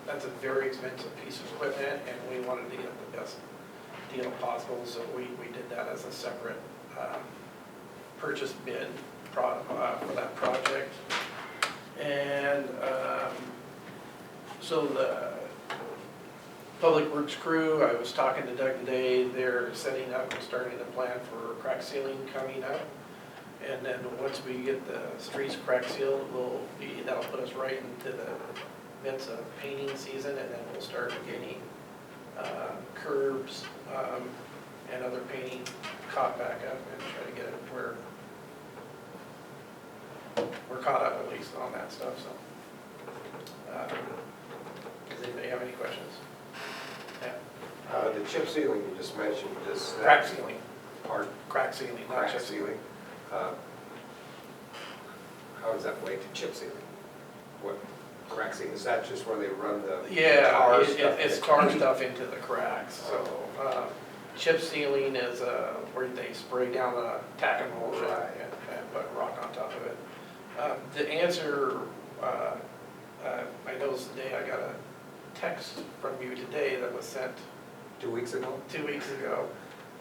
That's a very expensive piece of equipment, and we wanted to get the best deal possible, so we did that as a separate purchase bid for that project. And so the Public Works crew, I was talking to Doug today, they're setting up and starting to plan for crack sealing coming up. And then once we get the streets crack sealed, that'll put us right into the midst of painting season, and then we'll start getting curbs and other painting caught back up and try to get it where we're caught up at least on that stuff. So, does anybody have any questions? Yeah. The chip sealing you just mentioned, is that Crack sealing. part Crack sealing, not crack chip sealing. sealing? How does that relate to chip sealing? What crack sealing, is that just where they run the Yeah, tar stuff? it's tar stuff into the cracks. So chip sealing is where they spray down the tack and mold and put rock on top of it. The answer, I noticed today I got a text from you today that was sent 2 weeks ago? 2 weeks ago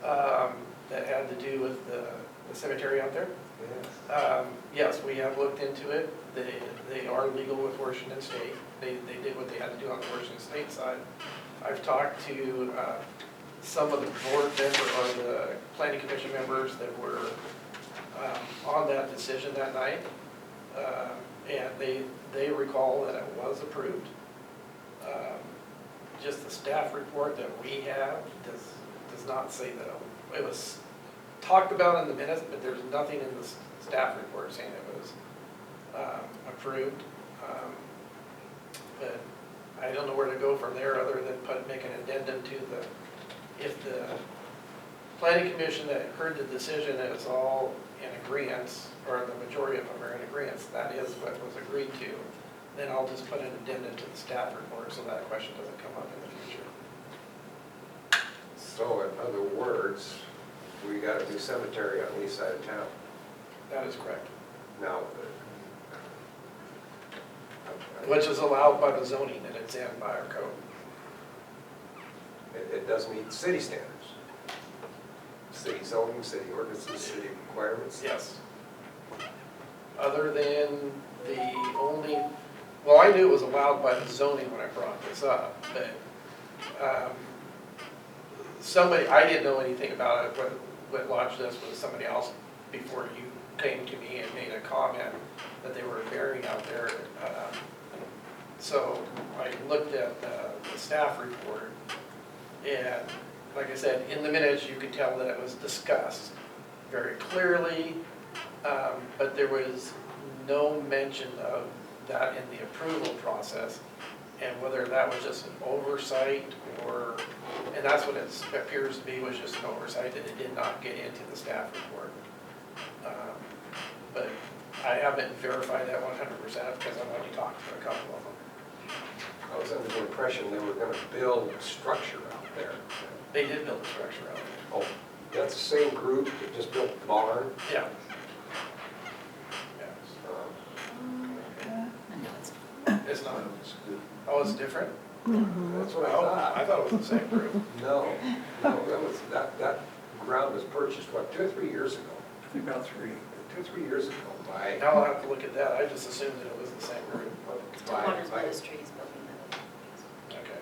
that had to do with the cemetery out there. Yes. Yes, we have looked into it. They are legal with Washington State. They did what they had to do on the Washington State side. I've talked to some of the board members or the planning commission members that were on that decision that night, and they recall that it was approved. Just the staff report that we have does not say that it was talked about in the minutes, but there's nothing in the staff report saying it was approved. But I don't know where to go from there other than make an addendum to if the planning commission that heard the decision is all in agreement, or the majority of them are in agreement, that is what was agreed to, then I'll just put an addendum to the staff report so that question doesn't come up in the future. So in other words, we got a new cemetery on the east side of town. That is correct. Now, Which is allowed by the zoning and it's in by our code. it does meet city standards. City zoning, city ordinances, city requirements. Yes. Other than the only, well, I knew it was allowed by the zoning when I brought this up, but somebody, I didn't know anything about it, what lodged this was somebody else before you came to me and made a comment that they were burying out there. So I looked at the staff report, and like I said, in the minutes, you could tell that it was discussed very clearly, but there was no mention of that in the approval process, and whether that was just an oversight or, and that's what it appears to be, was just an oversight, that it did not get into the staff report. But I haven't verified that 100% because I've only talked to a couple of them. I was under the impression they were gonna build a structure out there. They did build a structure out there. Oh, that's the same group that just built the barn? Yeah. It's not, oh, it's different? That's what I Oh, thought. I thought it was the same group. No, that ground was purchased, what, 2 or 3 years ago? I think about 3. 2 or 3 years ago by, Now I'll have to look at that, I just assumed that it was the same group. Stillwater's by Ministries building that. Okay.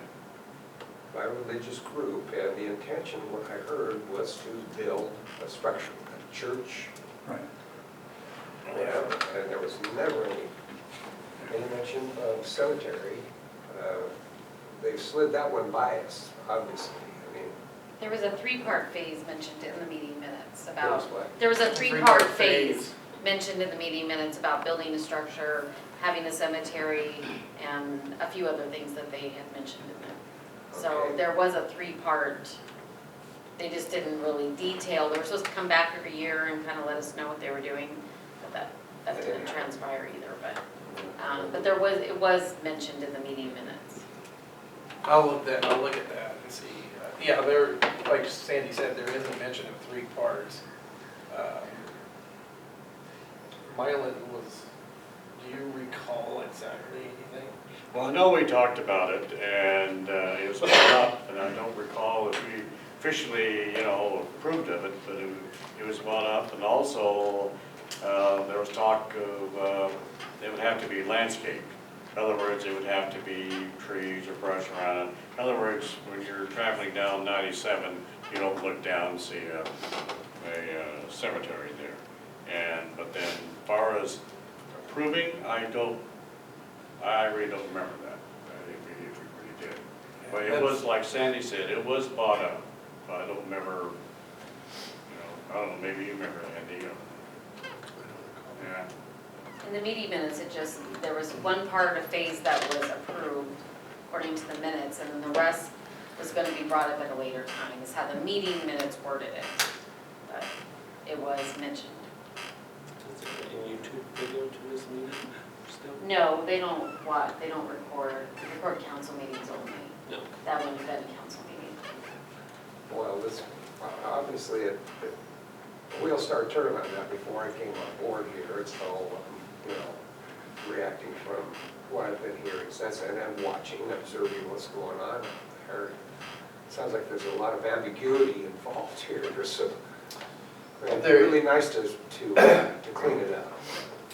by a religious group, and the intention, what I heard, was to build a structure, a church, Right. whatever, and there was never any mention of cemetery. They've slid that one by us, obviously. I mean, There was a three-part phase mentioned in the meeting minutes there about, was what? there was a Three-part three-part phase phase. mentioned in the meeting minutes about building a structure, having a cemetery, and a few other things that they had mentioned in there. So Okay. there was a three-part, they just didn't really detail, they were supposed to come back every year and kind of let us know what they were doing, but that didn't transpire either, but there was, it was mentioned in the meeting minutes. I'll look at that and see. Yeah, there, like Sandy said, there is a mention of 3 parts. Mylan was, do you recall exactly anything? Well, I know we talked about it, and it was brought up, and I don't recall if we officially, approved of it, but it was brought up, and also, there was talk of, it would have to be landscaped. In other words, it would have to be trees or brush around it. In other words, when you're traveling down 97, you don't look down and see a cemetery there. But then, as far as approving, I really don't remember that, if we really did. But it was, like Sandy said, it was bought up, but I don't remember, I don't know, maybe you remember, Andy. Yeah. In the meeting minutes, there was one part of phase that was approved according to the minutes, and then the rest was gonna be brought up at a later time, is how the meeting minutes worded it. But it was mentioned. Is there any YouTube video to this meeting still? No, they don't record, they record council meetings only. No. That wouldn't have been a council meeting. Well, this, obviously, we'll start turning on that before I came on board here. It's all, reacting from what I've been hearing since, and I'm watching, observing what's going on there. It sounds like there's a lot of ambiguity involved here, so it'd be really nice to clean it up.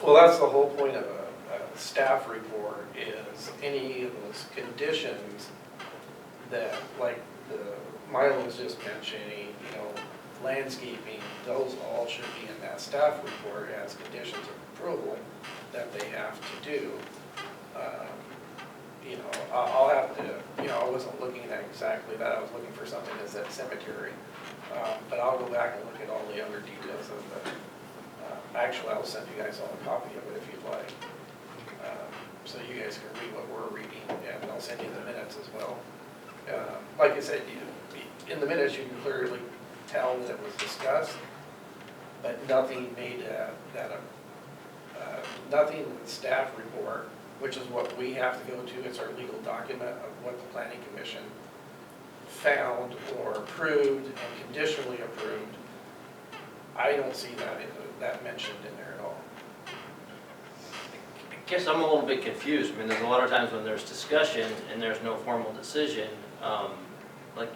Well, that's the whole point of a staff report, is any of those conditions that, like Mylan was just mentioning, landscaping, those all should be in that staff report as conditions of approval that they have to do. I'll have to, I wasn't looking at exactly that, I was looking for something that said cemetery. But I'll go back and look at all the other details of the, actually, I'll send you guys all a copy of it if you'd like. So you guys can read what we're reading, and I'll send you the minutes as well. Like I said, in the minutes, you can clearly tell that it was discussed, but nothing made nothing in the staff report, which is what we have to go to, it's our legal document of what the planning commission found or approved and conditionally approved. I don't see that mentioned in there at all. I guess I'm a little bit confused. I mean, there's a lot of times when there's discussion and there's no formal decision, like,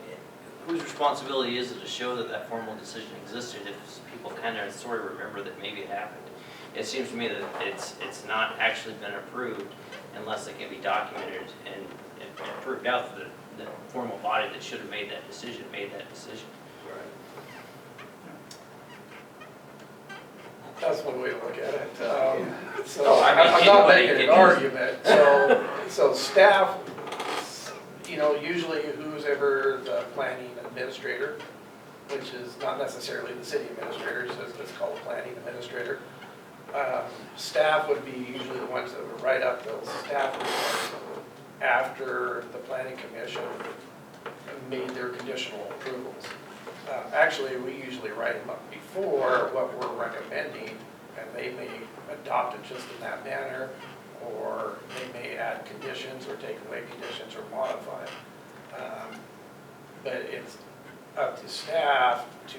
whose responsibility is it to show that that formal decision existed if people kind of sort of remember that maybe it happened? It seems to me that it's not actually been approved unless it can be documented and proved out that the formal body that should have made that decision made that decision. That's one way to look at it. So Oh, I mean, I'm not anybody making an can- argument. So staff, usually who's ever the planning administrator, which is not necessarily the city administrator, it's called planning administrator. Staff would be usually the ones that would write up those staff reports after the planning commission made their conditional approvals. Actually, we usually write them up before what we're recommending, and they may adopt it just in that manner, or they may add conditions or take away conditions or modify. But it's up to staff to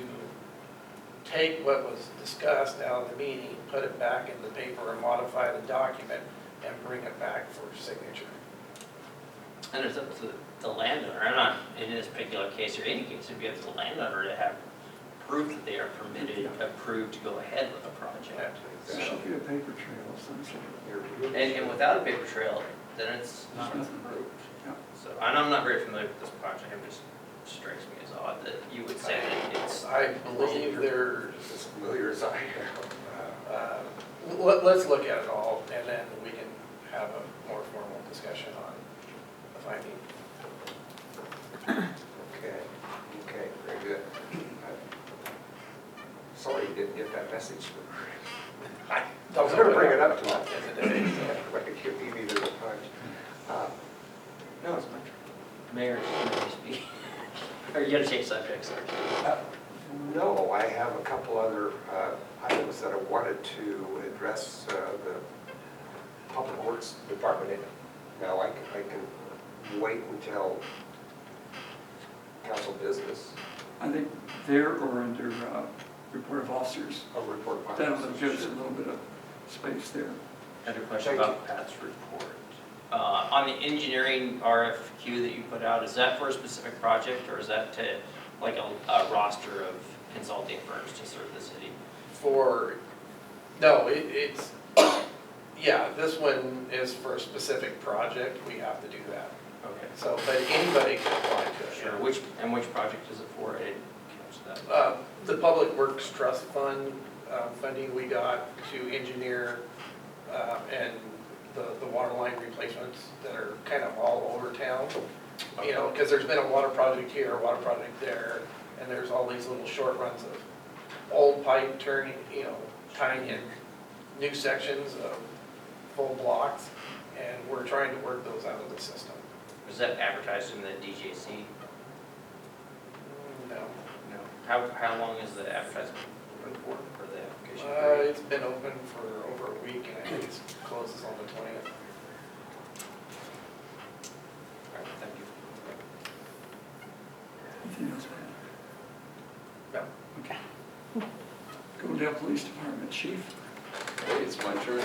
take what was discussed out of the meeting, put it back in the paper and modify the document and bring it back for signature. And it's up to the landowner, I'm not, in this particular case or any case, it'd be up to the landowner to have proof that they are permitted, approved to go ahead with a project. There should be a paper trail of some sort. And without a paper trail, then it's not approved. Yeah. So, and I'm not very familiar with this project, it just strikes me as odd that you would say that it's. I believe there's, As familiar as I am. let's look at it all, and then we can have a more formal discussion on the finding. Okay, very good. Sorry you didn't get that message. I was going to bring it up to him. Like a cute baby to the punch. No, it's my turn. Mayor, you speak. Or you gotta change subjects, sorry. No, I have a couple other items that I wanted to address the Public Works Department. Now, I can wait until council business, I think there or under report of officers, a report. by that'll officers. give us a little bit of space there. I had a question Thank about Pat's report. On the engineering RFQ that you put out, is that for a specific project or is that to like a roster of consulting firms to serve the city? No, it's, yeah, this one is for a specific project, we have to do that. Okay. So, but anybody can apply to it. Sure, which project is it for? I didn't catch that. The Public Works Trust Fund funding we got to engineer and the water line replacements that are kind of all over town. Because there's been a water project here, a water project there, and there's all these little short runs of old pipe turning, tying in new sections of full blocks, and we're trying to work those out of the system. Was that advertised in the DJC? No. No. How long is the advertisement open for the application period? It's been open for over a week, and I think it closes on the 20th. All right, thank you. Anything else, Pat? No. Okay. Goldendale Police Department Chief. Hey, it's my turn.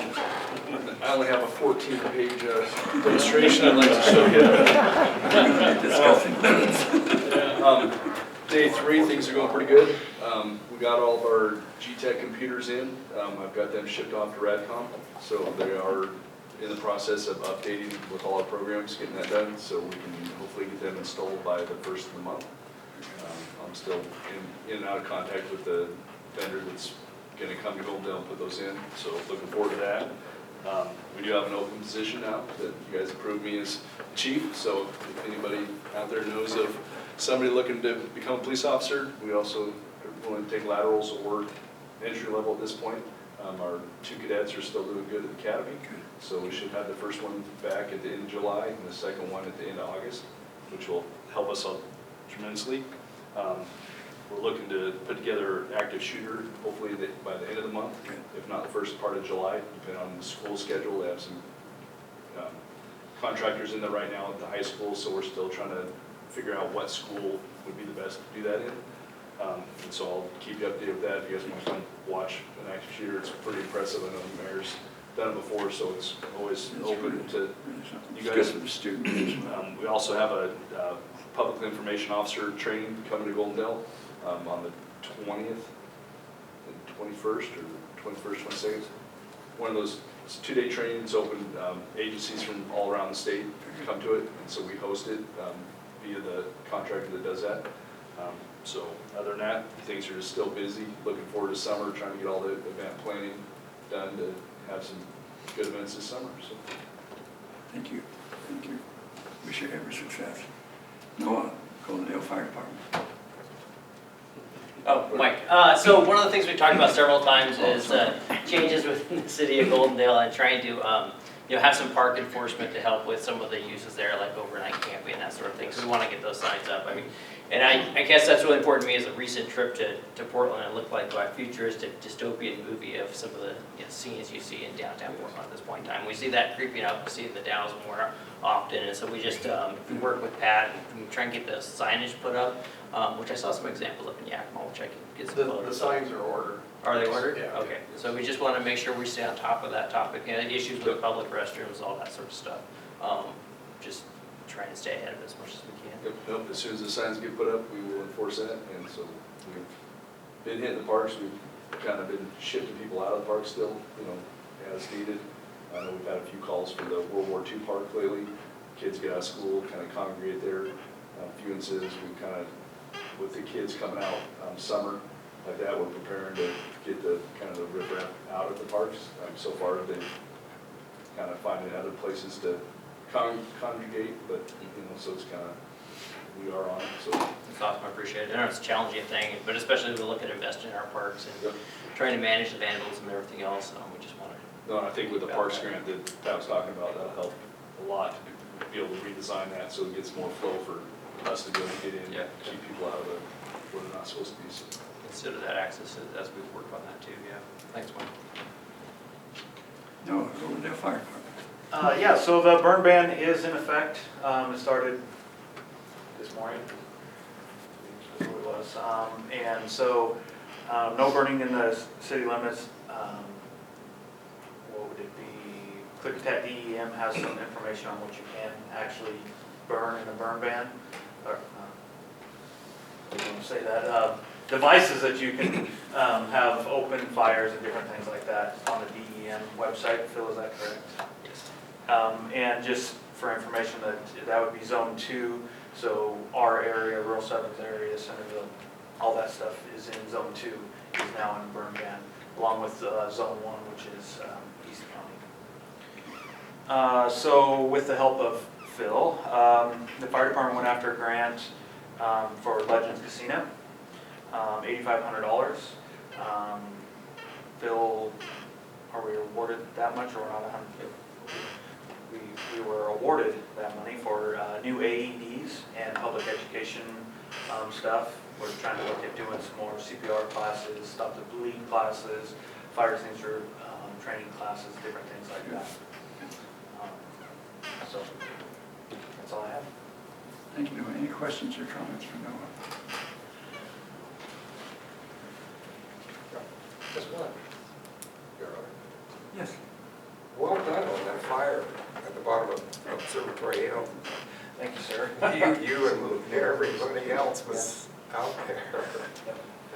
I only have a 14-page demonstration I'd like to show you. Discussing minutes. Day 3, things are going pretty good. We got all of our GTEC computers in. I've got them shipped off to Radcom. So they are in the process of updating with all our programs, getting that done, so we can hopefully get them installed by the first of the month. I'm still in and out of contact with the vendor that's going to come to Goldendale and put those in, so looking forward to that. We do have an open position now that you guys approved me as chief, so if anybody out there knows of somebody looking to become a police officer, we also are willing to take laterals or entry level at this point. Our 2 cadets are still doing good at the academy, so we should have the first one back at the end of July and the second one at the end of August, which will help us out tremendously. we're looking to put together an active shooter, hopefully by the end of the month, if not the first part of July, depending on the school schedule. They have some contractors in there right now at the high school, so we're still trying to figure out what school would be the best to do that in. And so I'll keep you updated with that. If you guys want to come watch an active shooter, it's pretty impressive. I know the mayor's done it before, so it's always open to you guys. It's good for the students. We also have a public information officer training coming to Goldendale on the 20th and 21st, or 21st, 22nd. One of those, it's a 2-day training. It's open. Agencies from all around the state come to it, and so we host it via the contractor that does that. So other than that, things are still busy. Looking forward to summer, trying to get all the event planning done to have some good events this summer. So. Thank you. Thank you. Wish you every success. Noah, Goldendale Fire Department. Oh, Mike. So one of the things we've talked about several times is changes within the city of Goldendale and trying to have some park enforcement to help with some of the uses there, like overnight camping and that sort of thing. So we want to get those signs up. I mean, and I guess that's really important to me. Is a recent trip to Portland. It looked like a futuristic dystopian movie of some of the scenes you see in downtown Portland at this point in time. We see that creeping up. We see the Dalles more often, and so we just we work with Pat and we try and get the signage put up, which I saw some examples up in Yakima, which I can get some photos. The signs are ordered. Are they ordered? Yeah. Okay, so we just want to make sure we stay on top of that topic, issues with public restrooms, all that sort of stuff. Just trying to stay ahead of it as much as we can. Yep, as soon as the signs get put up, we will enforce that, and so we've been hitting the parks. We've kind of been shifting people out of the park still, as needed. I know we've had a few calls for the World War II park lately. Kids get out of school, kind of congregate there. A few incidents, we kind of, with the kids coming out summer like that, we're preparing to get the kind of the riprap out of the parks. So far, they've kind of finding other places to congregate, but so it's kind of, we are on it. So It's awesome, I appreciate it. I know it's a challenging thing, but especially we look at investing in our parks and trying to manage the vandalism and everything else. We just want to. No, and I think with the parks grant that Pat was talking about, that'll help a lot to be able to redesign that so it gets more flow for us to be able to get in, keep people out of where they're not supposed to be. So. Consider that access as we work on that too. Yeah. Thanks, Mike. Noah, Goldendale Fire Department. Yeah, so the burn ban is in effect. It started this morning, I think it was. And so no burning in the city limits. What would it be? Klickitat DEM has some information on what you can actually burn in a burn ban. Or, I don't want to say that. Devices that you can have open fires and different things like that on the DEM website. Phil, is that correct? Yes. And just for information, that would be Zone 2, so our area, Rural 7's area, Centerville, all that stuff is in Zone 2, is now in burn ban, along with Zone 1, which is East County. So with the help of Phil, the fire department went after a grant for Legends Casino, $8,500. Phil, are we awarded that much or not? We were awarded that money for new AEDs and public education stuff. We're trying to look at doing some more CPR classes, stop the bleed classes, fire extinguisher training classes, different things like that. So that's all I have. Thank you, Noah. Any questions or comments for Noah? Just one. Your Honor. Yes. Well done on that fire at the bottom of Observatory Hill. Thank you, sir. You and everybody else was out there.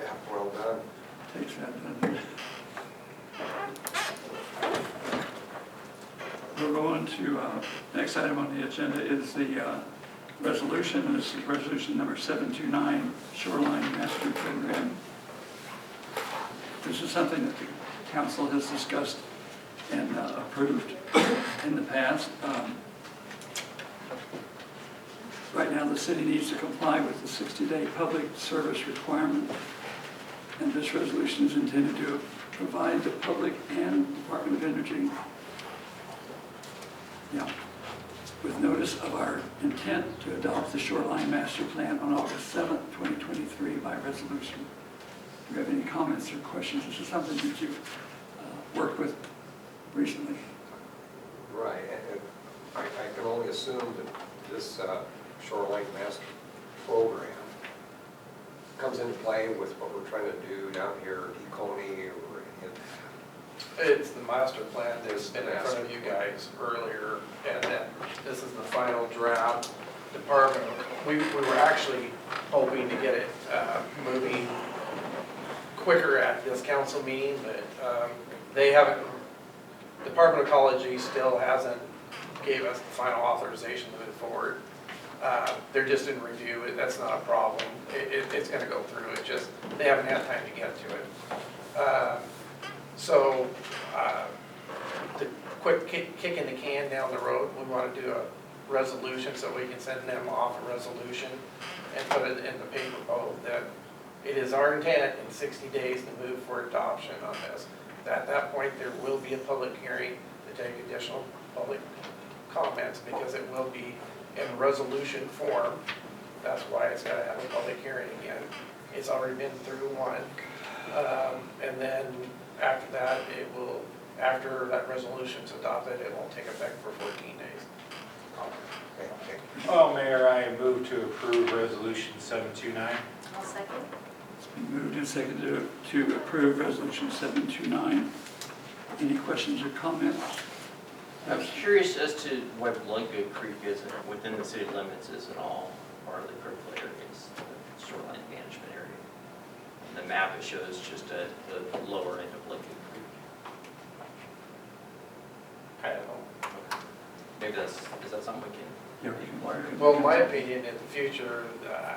Yeah, well done. Takes that, doesn't it? We'll go on to, next item on the agenda is the resolution, and this is resolution number 729, Shoreline Master Program. This is something that the council has discussed and approved in the past. Right now, the city needs to comply with the 60-day public service requirement, and this resolution is intended to provide the public and Department of Energy with notice of our intent to adopt the Shoreline Master Plan on August 7th, 2023 by resolution. resolution. Do you have any comments or questions? This is something that you've worked with recently. Right, and I can only assume that this shoreline master program comes into play with what we're trying to do down here at Econi or in. It's the master plan that's been in front of you guys earlier, and then this is the final draft. Department, we were actually hoping to get it moving quicker at this council meeting, but they haven't, Department of Ecology still hasn't gave us the final authorization to move forward. They're just in review, that's not a problem. It's gonna go through, it just, they haven't had time to get to it. So, the quick kicking the can down the road, we want to do a resolution so we can send them off a resolution and put it in the paper boat that it is our intent in 60 days to move for adoption on this. At that point, there will be a public hearing to take additional public comments because it will be in resolution form. That's why it's got to have a public hearing again. It's already been through one. And then after that, it will, after that resolution's adopted, it won't take effect for 14 days. Okay. Well, Mayor, I move to approve Resolution 729. I'll second. It's been moved and seconded to approve Resolution 729. Any questions or comments? I'm curious as to why Blanco Creek isn't within the city limits, isn't all part of the critical areas, the shoreline management area. The map, it shows just at the lower end of Blanco Creek. I don't know. Maybe is that something we can? Yeah, we can- Well, in my opinion, in the future,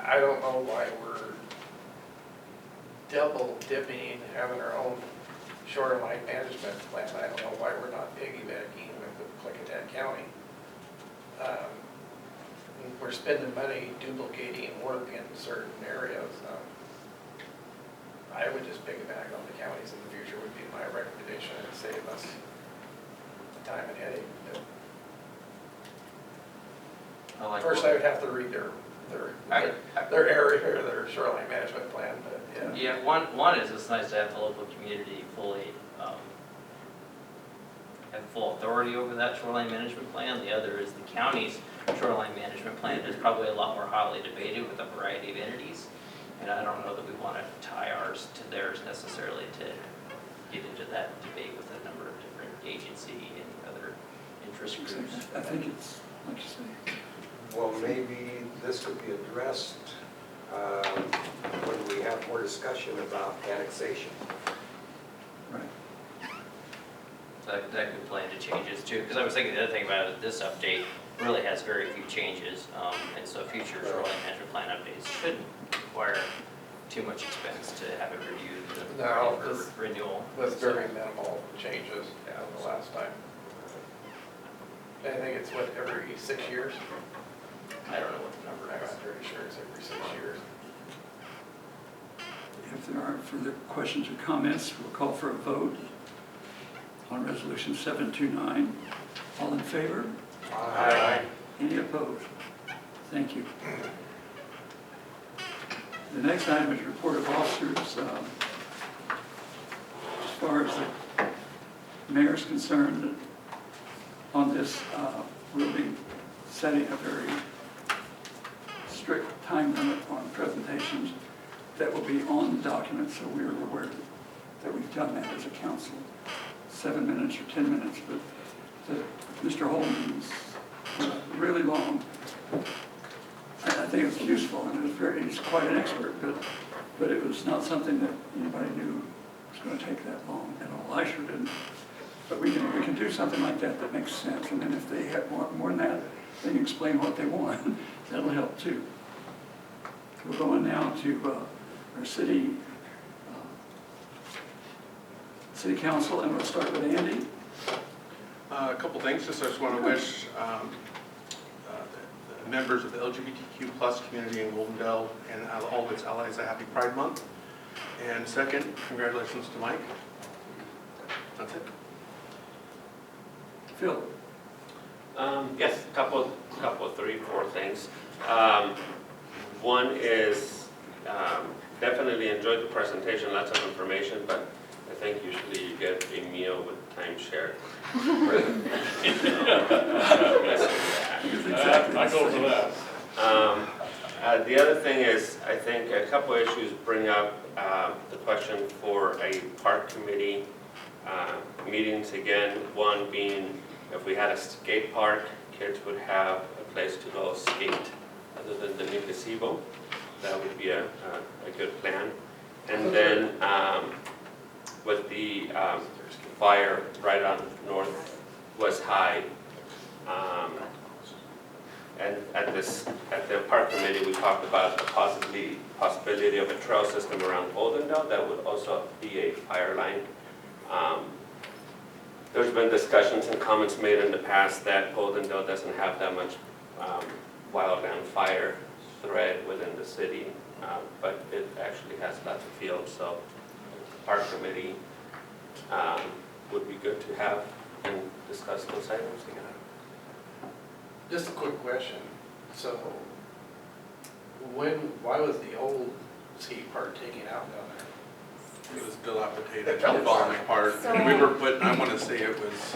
I don't know why we're double dipping, having our own shoreline management plan. I don't know why we're not piggybacking with Klickitat County. We're spending money duplicating work in certain areas. I would just piggyback on the counties in the future would be my recommendation and save us the time and headache. I like First, I would have to read their area, or their shoreline management plan, but yeah. Yeah, one is it's nice to have the local community fully, have full authority over that shoreline management plan. The other is the county's shoreline management plan is probably a lot more hotly debated with a variety of entities. And I don't know that we want to tie ours to theirs necessarily to get into that debate with a number of different agency and other interest groups. I think it's, like you say, Well, maybe this could be addressed when we have more discussion about annexation. right. That could play into changes too, because I was thinking the other thing about it, this update really has very few changes, and so future shoreline management plan updates shouldn't require too much expense to have it reviewed and No, ready this for renewal. was very minimal changes the last time. I think it's what, every 6 years? I don't know what the number I'm is. pretty sure it's every 6 years. If there aren't further questions or comments, we'll call for a vote on Resolution 729. All in favor? Aye. Any opposed? Thank you. The next item is report of officers. As far as the mayor is concerned, on this, we'll be setting a very strict time limit on presentations that will be on the document, so we're aware that we've done that as a council. 7 minutes or 10 minutes, but Mr. Holman's really long. I think it's useful, and he's quite an expert, but it was not something that anybody knew was going to take that long at all. I sure didn't. But we can do something like that makes sense, and then if they want more than that, they can explain what they want. That'll help too. We're going now to our city council, and we'll start with Andy. A couple things. Just I just want to wish the members of the LGBTQ plus community in Golden Dale and all of its allies a happy Pride Month. And second, congratulations to Mike. That's it. Phil. Yes, a couple of 3, 4 things. One is definitely really enjoyed the presentation, lots of information, but I think usually you get a meal with timeshare. I go for that. The other thing is, I think a couple issues bring up the question for a park committee meetings again. One being, if we had a skate park, kids would have a place to go skate other than the new gazebo. That would be a good plan. And then with the fire right on Northwest High, and at the park committee, we talked about the possibility of a trail system around Oldendale that would also be a fire line. There's been discussions and comments made in the past that Oldendale doesn't have that much wildland fire threat within the city, but it actually has lots of fields, so the park committee would be good to have and discuss those items together. Just a quick question. So, why was the old skate park taken out down there? It was dilapidated, falling apart. So- And we were putting, I want to say it was,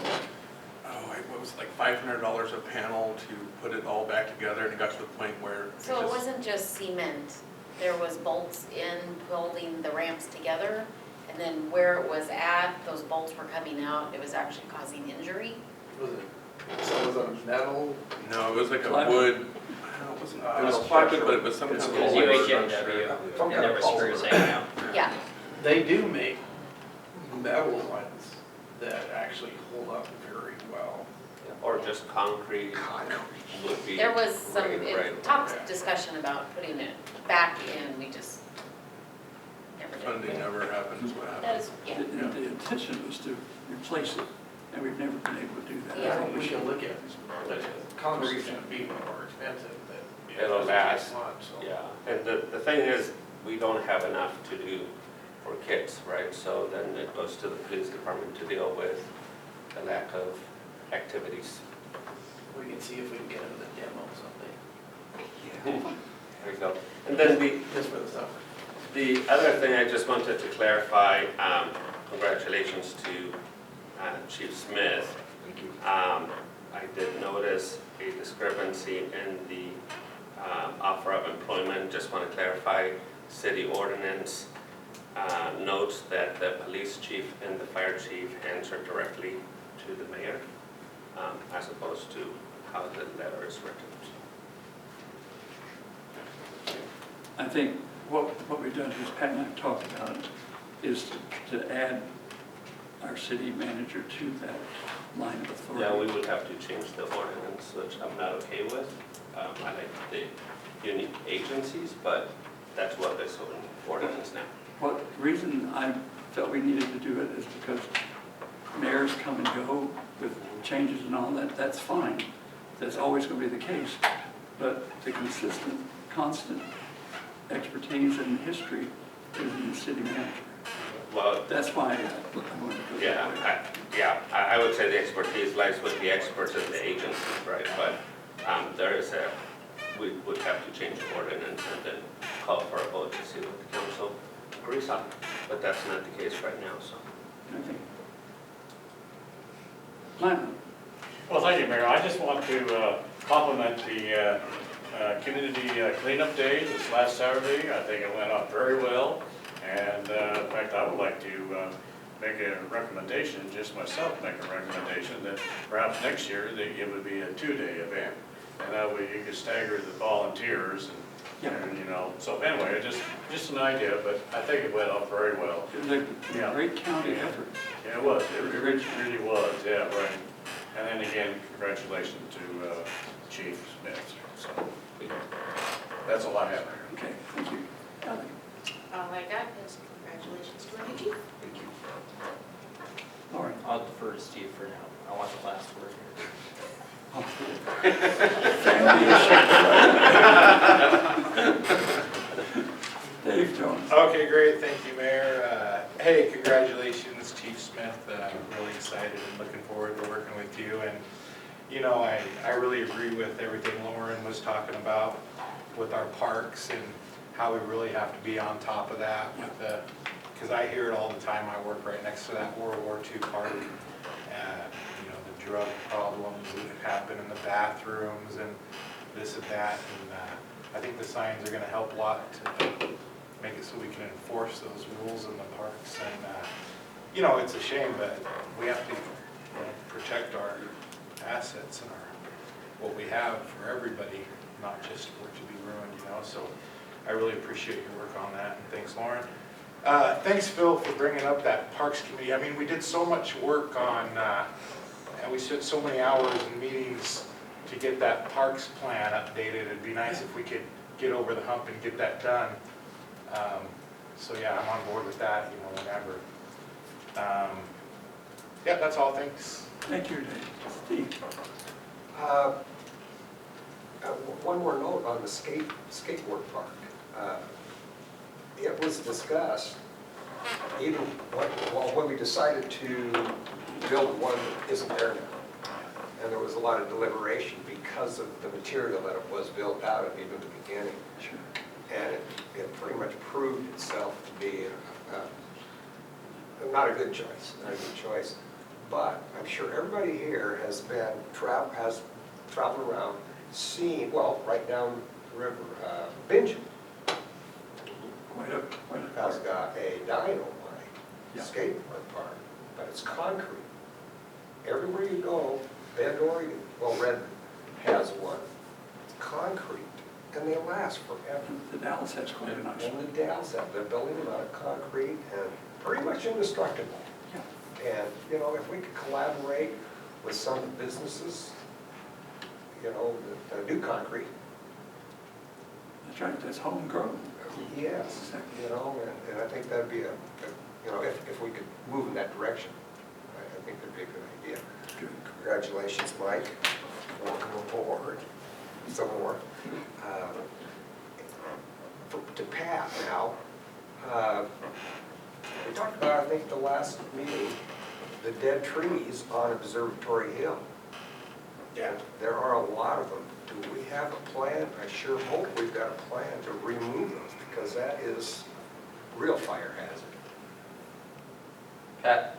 what was it, like $500 a panel to put it all back together, and it got to the point where it So it just- wasn't just cement, there was bolts in holding the ramps together, and then where it was at, those bolts were coming out, it was actually causing injury. Was it, so was it metal? No, it was like a Plywood. wood, it wasn't, it was plywood, but it was some kind It's of. because UHMW, and there were screws hanging out. Yeah, They do make metal ones that actually hold up very well. Or just concrete would be. there was some, right. talked discussion about putting it back in, we just never did. Funding never happened, is what That happened. is, yeah. The intention was to replace it, and we've never been able to do that. Yeah. I think We should look at, concrete's gonna be more expensive than. It'll last. So. Yeah, and the thing is, we don't have enough to do for kids, right? So then it goes to the police department to deal with the lack of activities. We can see if we can get them to demo something, There you go. And then just for the summer. the other thing I just wanted to clarify, congratulations to Chief Smith. I did notice a discrepancy in the offer of employment. Just want to clarify, city ordinance notes that the police chief and the fire chief answer directly to the mayor, as opposed to how the letter is written. I think what we've done, as Pat and I talked about, is to add our city manager to that line of authority. Yeah, we would have to change the ordinance, which I'm not okay with. I like the unique agencies, but that's what is in ordinance now. What reason I felt we needed to do it is because mayors come and go with changes and all that, that's fine. That's always going to be the case. But the constant expertise and history is in the city manager. Well, That's why I wanted to go that way. I would say the expertise lies with the experts and the agencies, right? But we would have to change the ordinance and then call for a vote to see what the council agrees on. But that's not the case right now, so. Okay. Lana? Well, thank you, Mayor. I just want to compliment the community cleanup day this last Saturday. I think it went off very well. And in fact, I would like to make a recommendation, just myself make a recommendation, that perhaps next year that it would be a 2-day event. And that way you could stagger the volunteers and you know, so anyway, just an idea, but I think it went off very well. It was a great county effort. Yeah, it was, it really was, yeah, right. And then again, congratulations to Chief Smith, so that's all I have. Okay, thank you. Ally? All I got is congratulations to our new chief. Lauren? I'll defer to Steve for now. I want the last word here. Dave Jones. Okay, great, thank you, Mayor. Hey, congratulations, Chief Smith. I'm really excited and looking forward to working with you. And, you know, I really agree with everything Lauren was talking about with our parks and how we really have to be on top of that with the, because I hear it all the time, I work right next to that World War II park. You know, the drug problems that happen in the bathrooms and this and that, and I think the signs are gonna help a lot to make it so we can enforce those rules in the parks, and you know, it's a shame, but we have to, you know, protect our assets and what we have for everybody, not just for it to be ruined, you know, so I really appreciate your work on that, and thanks, Lauren. Thanks, Phil, for bringing up that Parks Committee. I mean, we did so much work on, and we spent so many hours in meetings to get that Parks plan updated. It'd be nice if we could get over the hump and get that done. So yeah, I'm on board with that, you know, whenever. Yeah, that's all, thanks. Thank you, Dave. Steve? One more note on the skateboard park. It was discussed, even when we decided to build one that isn't there now. And there was a lot of deliberation because of the material that it was built out of even at the beginning. And it pretty much proved itself to be not a good choice, But I'm sure everybody here has traveled around, seen, well, right down the river, Bingen has got a dynamite skateboard park, but it's concrete. Everywhere you go, Bend, Oregon, well, Redmond has one. It's concrete, and they last forever. The Dallas has quite a nice one. And the Dallas have, they're building them out of concrete and pretty much indestructible. And, you know, if we could collaborate with some of the businesses, you know, that do concrete. That's right, that's homegrown. Yes, you know, and I think that'd be you know, if we could move in that direction, I think that'd be a good idea. Congratulations, Mike. Welcome aboard. Some more. To Pat now. We talked about, I think, the last meeting, the dead trees on Observatory Hill. Yeah. There are a lot of them. Do we have a plan? I sure hope we've got a plan to remove those, because that is real fire hazard. Pat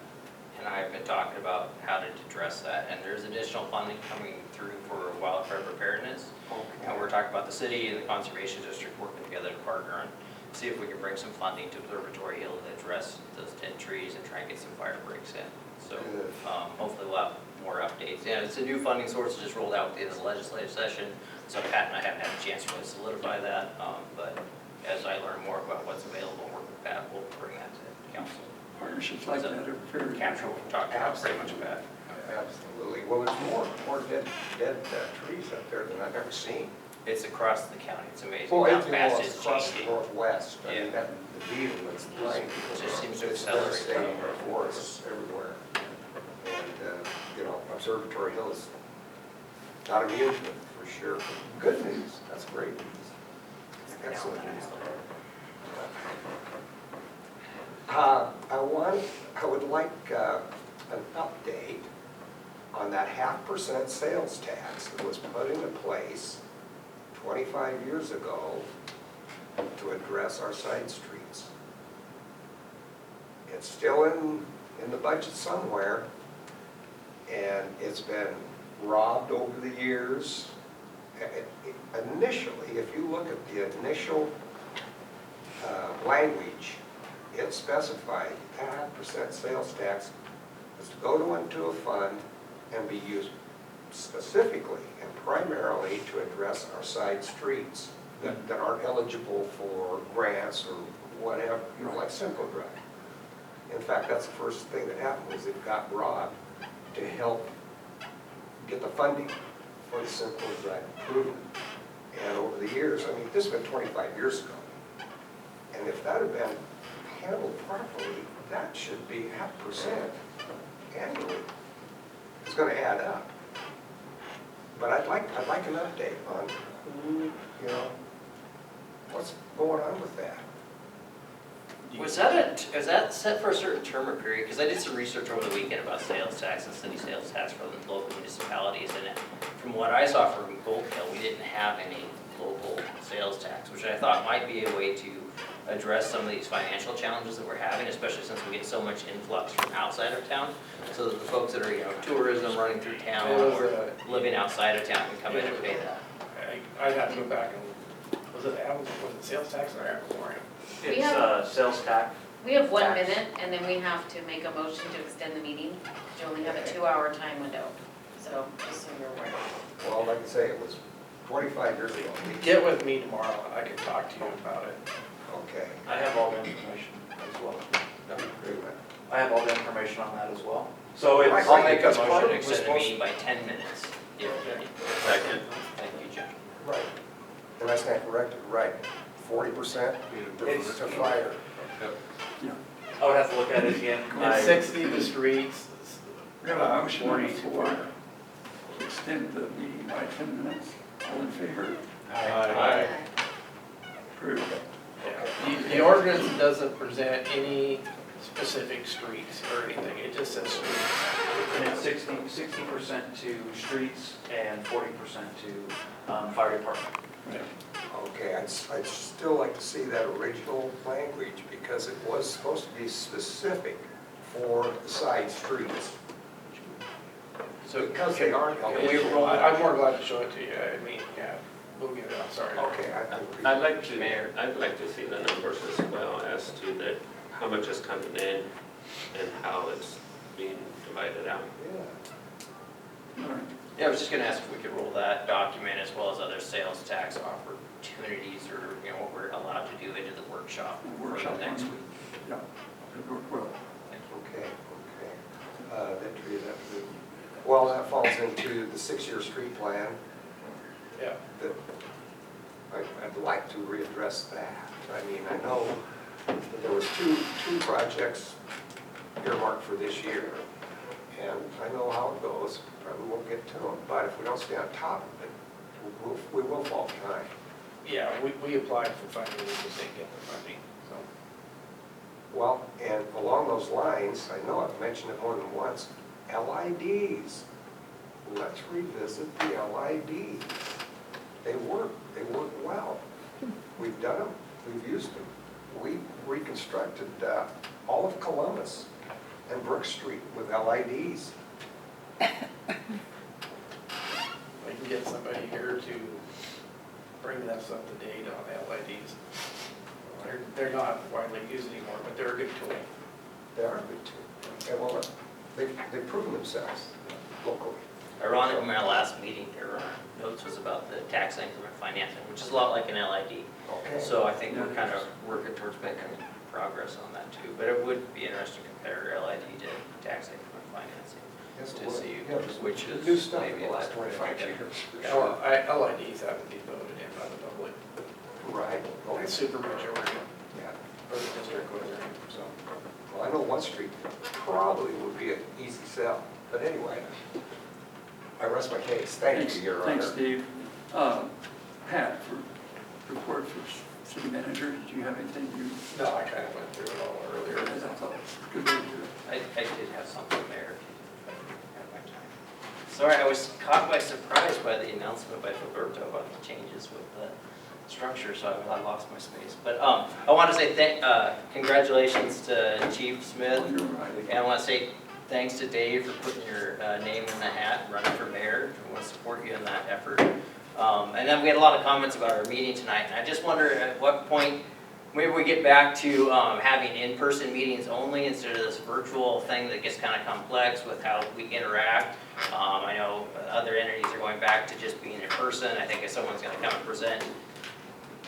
and I have been talking about how to address that, and there's additional funding coming through for wildfire preparedness. And we're talking about the city and the Conservation District working together to partner and see if we can bring some funding to Observatory Hill to address those dead trees and try and get some fire breaks in. So hopefully we'll have more updates. Yeah, it's a new funding source that just rolled out at the end of the legislative session, so Pat and I haven't had a chance to really solidify that, but as I learn more about what's available, work with Pat, we'll bring that to council. Partnerships like that are very capture what we're talking about pretty much about. Absolutely. Well, there's more dead trees up there than I've ever seen. It's across the county. It's amazing Well, how fast it's across the changing. northwest. I mean, Yeah. the beetle that's flying. It just seems to It's accelerate. devastating our forests everywhere. And, you know, Observatory Hill is not immune to it, for sure. Good news. That's great news. Excellent news. I would like an update on that 0.5% sales tax that was put into place 25 years ago to address our side streets. It's still in the budget somewhere, and it's been robbed over the years. Initially, if you look at the initial language, it specified that 0.5% sales tax is to go into a fund and be used specifically and primarily to address our side streets that aren't eligible for grants or whatever, you know, like Simple Drive. In fact, that's the first thing that happened, was it got robbed to help get the funding for the Simple Drive improvement. And over the years, I mean, this has been 25 years ago. And if that had been handled properly, that should be 0.5% annually. It's going to add up. But I'd like an update on who, you know, what's going on with that. Is that set for a certain term or period? Because I did some research over the weekend about sales tax and city sales tax for the local municipalities, and from what I saw from Gold Hill, we didn't have any local sales tax, which I thought might be a way to address some of these financial challenges that we're having, especially since we get so much influx from outside of town. So that the folks that are, tourism running through town or living outside of town can come in and pay that. I'd have to go back and, was it sales tax or ad valorem? We It's have- sales tax. We have 1 Tax. minute, and then we have to make a motion to extend the meeting. You only have a 2-hour time window, so just so you're aware. Well, like I say, it was 25 years ago. Get with me tomorrow, and I can talk to you about it. Okay. I have all the information as well. I have all the information on that as well. So it's. I'll make a That's motion part to of it. extend the We're meeting by 10 minutes. Second. Thank you, Jim. Right. And I stand corrected, right, 40% to fire. I would have to look at it again. It's 60 the streets, We have a motion on the 40 floor to extend the meeting by 10 minutes. All in favor? Aye. Approved. The ordinance doesn't present any specific streets or anything, it just says streets. And it's 60% to streets and 40% to fire department. Okay, I'd still like to see that original language because it was supposed to be specific for the side streets. So Because they aren't. I'm more glad to show it to you, I mean, yeah, we'll get it, I'm sorry. Okay, I think. I'd like to see the numbers as well as to that, how much is coming in and how it's being divided out. Yeah. All right. Yeah, I was just gonna ask if we could roll that document as well as other sales tax opportunities or, what we're allowed to do into the workshop for the next week. Yeah, good work, well. Okay, well, that falls into the 6-year street plan. Yeah. That I'd like to readdress that. I mean, I know that there was two projects earmarked for this year, and I know how it goes, probably won't get to them, but if we don't stay on top of it, we will fall behind. Yeah, we applied for funding, we just didn't get the funding, so. Well, and along those lines, I know I've mentioned it more than once, LIDs. Let's revisit the LIDs. They work well. We've done them, we've used them. We reconstructed all of Columbus and Brook Street with LIDs. I can get somebody here to bring us up to date on LIDs. They're not widely used anymore, but they're a good tool. They are good too. Okay, well, they've proven themselves locally. Ironically, my last meeting, there notes was about the tax increment financing, which is a lot like an LID. Okay. So I think we're kind of working towards making progress on that too. But it would be interesting to compare LID to tax increment financing Yes, it to would. see Yeah, there's which is new stuff maybe in the a last better 25 idea. years. LIDs have to be voted in by the public, Right. by super majority, Yeah. or the district was in, so. Well, I know one street probably would be an easy sell, but anyway, I rest my case. Thank you, Your Honor. Thanks, Steve. Pat, for report for city manager, do you have anything you? No, I kind of went through it all earlier. That's all. Good way to do it. I did have something there. Sorry, I was caught by surprise by the announcement by Roberto about the changes with the structure, so I lost my space. But I want to say congratulations to Chief Smith, You're right. and I want to say thanks to Dave for putting your name in the hat, running for mayor. I want to support you in that effort. And then we had a lot of comments about our meeting tonight, and I just wonder at what point maybe we get back to having in-person meetings only instead of this virtual thing that gets kind of complex with how we interact. I know other entities are going back to just being in person. I think if someone's going to come and present,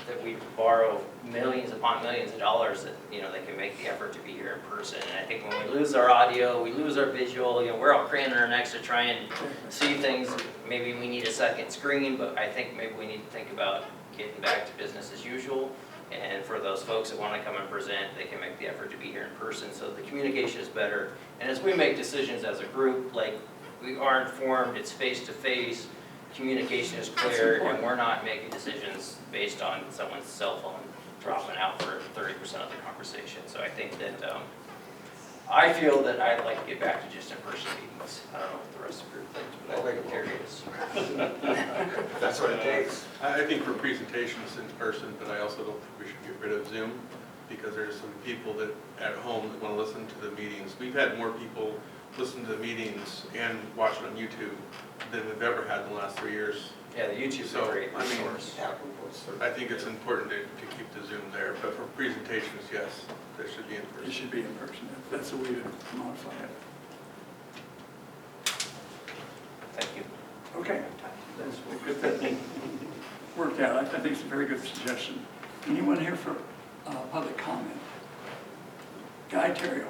that we borrow millions upon millions of dollars, that they can make the effort to be here in person. And I think when we lose our audio, we lose our visual. We're all craning our necks to try and see things. Maybe we need a second screen, but I think maybe we need to think about getting back to business as usual. And for those folks that want to come and present, they can make the effort to be here in person, so the communication is better. And as we make decisions as a group, like we are informed, it's face-to-face, communication is clear, and we're not making decisions based on someone's cell phone dropping out for 30% of the conversation. So I think that I feel that I'd like to get back to just in-person meetings. I don't know what the rest of your thinks, but I'm curious. That's what it takes. I think for presentations in person, but I also don't think we should get rid of Zoom because there's some people that at home that want to listen to the meetings. We've had more people listen to the meetings and watch it on YouTube than we've ever had in the last 3 years. Yeah, the YouTube's a So, great I mean, resource. I think it's important to keep the Zoom there, but for presentations, yes, they should be in It person. should be in person. That's the way to modify it. Thank you. Okay. That's good that worked out. I think it's a very good suggestion. Anyone here for public comment? Guy Terrio.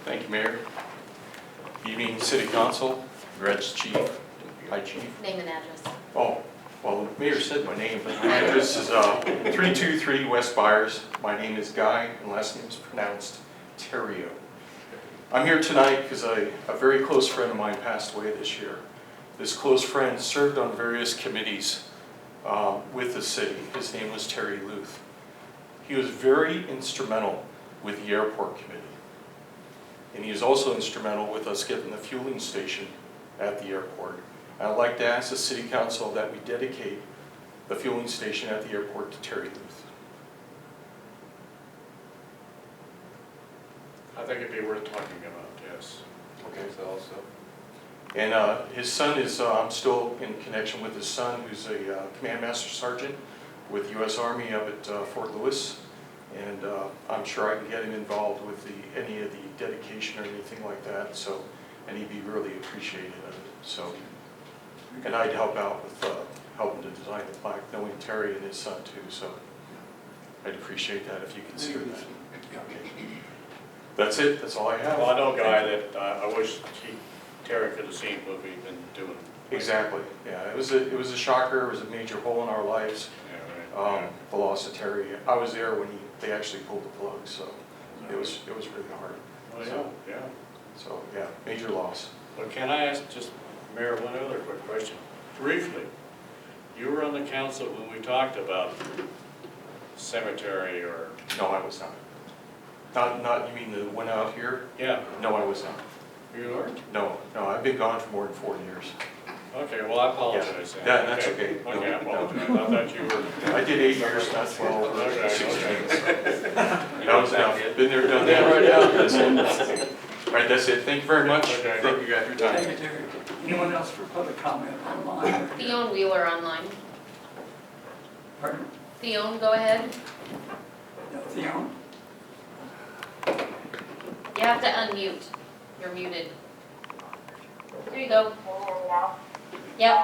Thank you, Mayor. Evening, City Council, Congrats, Chief. Hi, Chief. Name and address. Oh, well, the mayor said my name, but my address is 323 West Byers. My name is Guy, and last name is pronounced Terrio. I'm here tonight because a very close friend of mine passed away this year. This close friend served on various committees with the city. His name was Terry Luth. He was very instrumental with the airport committee. And he is also instrumental with us getting the fueling station at the airport. I'd like to ask the City Council that we dedicate the fueling station at the airport to Terry Luth. I think it'd be worth talking about, yes. Okay. Also. And his son is, I'm still in connection with his son, who's a Command Master Sergeant with U.S. Army up at Fort Lewis. And I'm sure I can get him involved with any of the dedication or anything like that. So, and he'd be really appreciative of it. So, and I'd help out with helping to design the plaque, knowing Terry and his son too. So, I'd appreciate that if you consider that. Okay. That's it. That's all I have. Well, I know a guy that I wish Terry could have seen what we've been doing. Exactly. Yeah, it was a shocker. It was a major hole in our lives. Yeah, right. The loss of Terry. I was there when they actually pulled the plug, so it was really hard. Well, yeah. So yeah, major loss. But can I ask just, Mayor, one other quick question? Briefly, you were on the council when we talked about cemetery or? No, I was not. Not, you mean the one out here? Yeah. No, I was not. You weren't? No, I've been gone for more than 4 years. Okay, well, I apologize. then. Yeah, that's okay. No, Okay, I no. apologize. I thought you were. I did 8 years, not 12 or Okay, 16. okay. That was enough. Been there, done that. Right now. That's it. All right, that's it. Thank you very much. Okay. Thank you guys for your time. Thank you, Terry. Anyone else for public comment online? Theon Wheeler online. Pardon? Theon, go ahead. Theon? You have to unmute. You're muted. There you go. Yep. I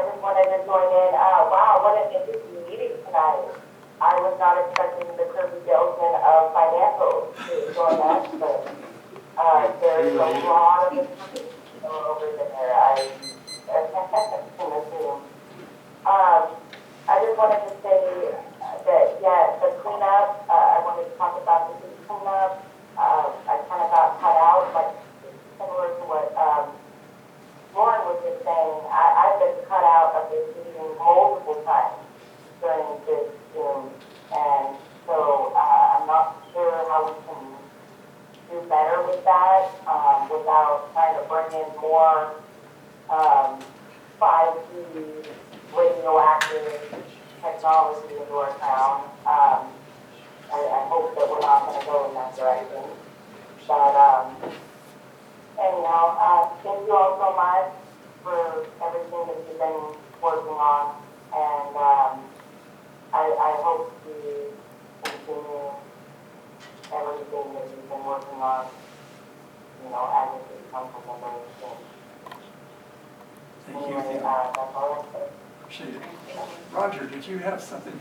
just wanted to join in. Wow, what an interesting meeting tonight. I was not expecting the Kirby salesman of financials to join us, but there's a lot of information over there. I can assume. I just wanted to say that, yeah, the cleanup, I wanted to talk about the city cleanup. I kind of got cut out, like similar to what Lauren was just saying. I've been cut out of this meeting multiple times during this Zoom, and so I'm not sure how we can do better with that without trying to bring in more 5G radioactive technology into our town. I hope that we're not going to go in that direction. But anyhow, thank you all so much for everything that you've been working on, and I hope to continue everything that you've been working on, you know, as a city council member. Thank you, Anyway, Theon. that's all I say. Appreciate it. Roger, did you have something?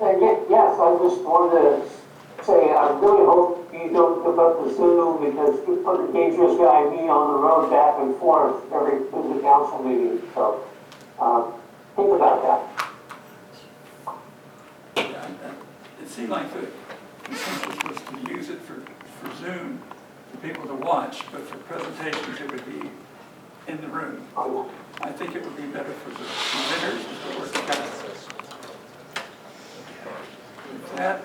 Yes, I just wanted to say, I really hope you don't give up the Zoom because you put a dangerous guy, me, on the road back and forth every city council meeting. So, think about that. Yeah, it seemed like the consensus was to use it for Zoom, for people to watch, but for presentations, it would be in the room. I think it would be better for the visitors if they were together. With that,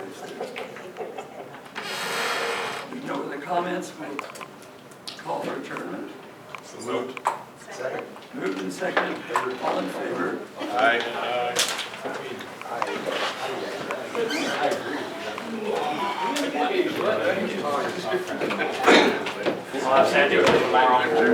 we know the comments, we call for adjournment. So moved. Second. Moved and seconded, all in favor? Aye. Sandy, tomorrow.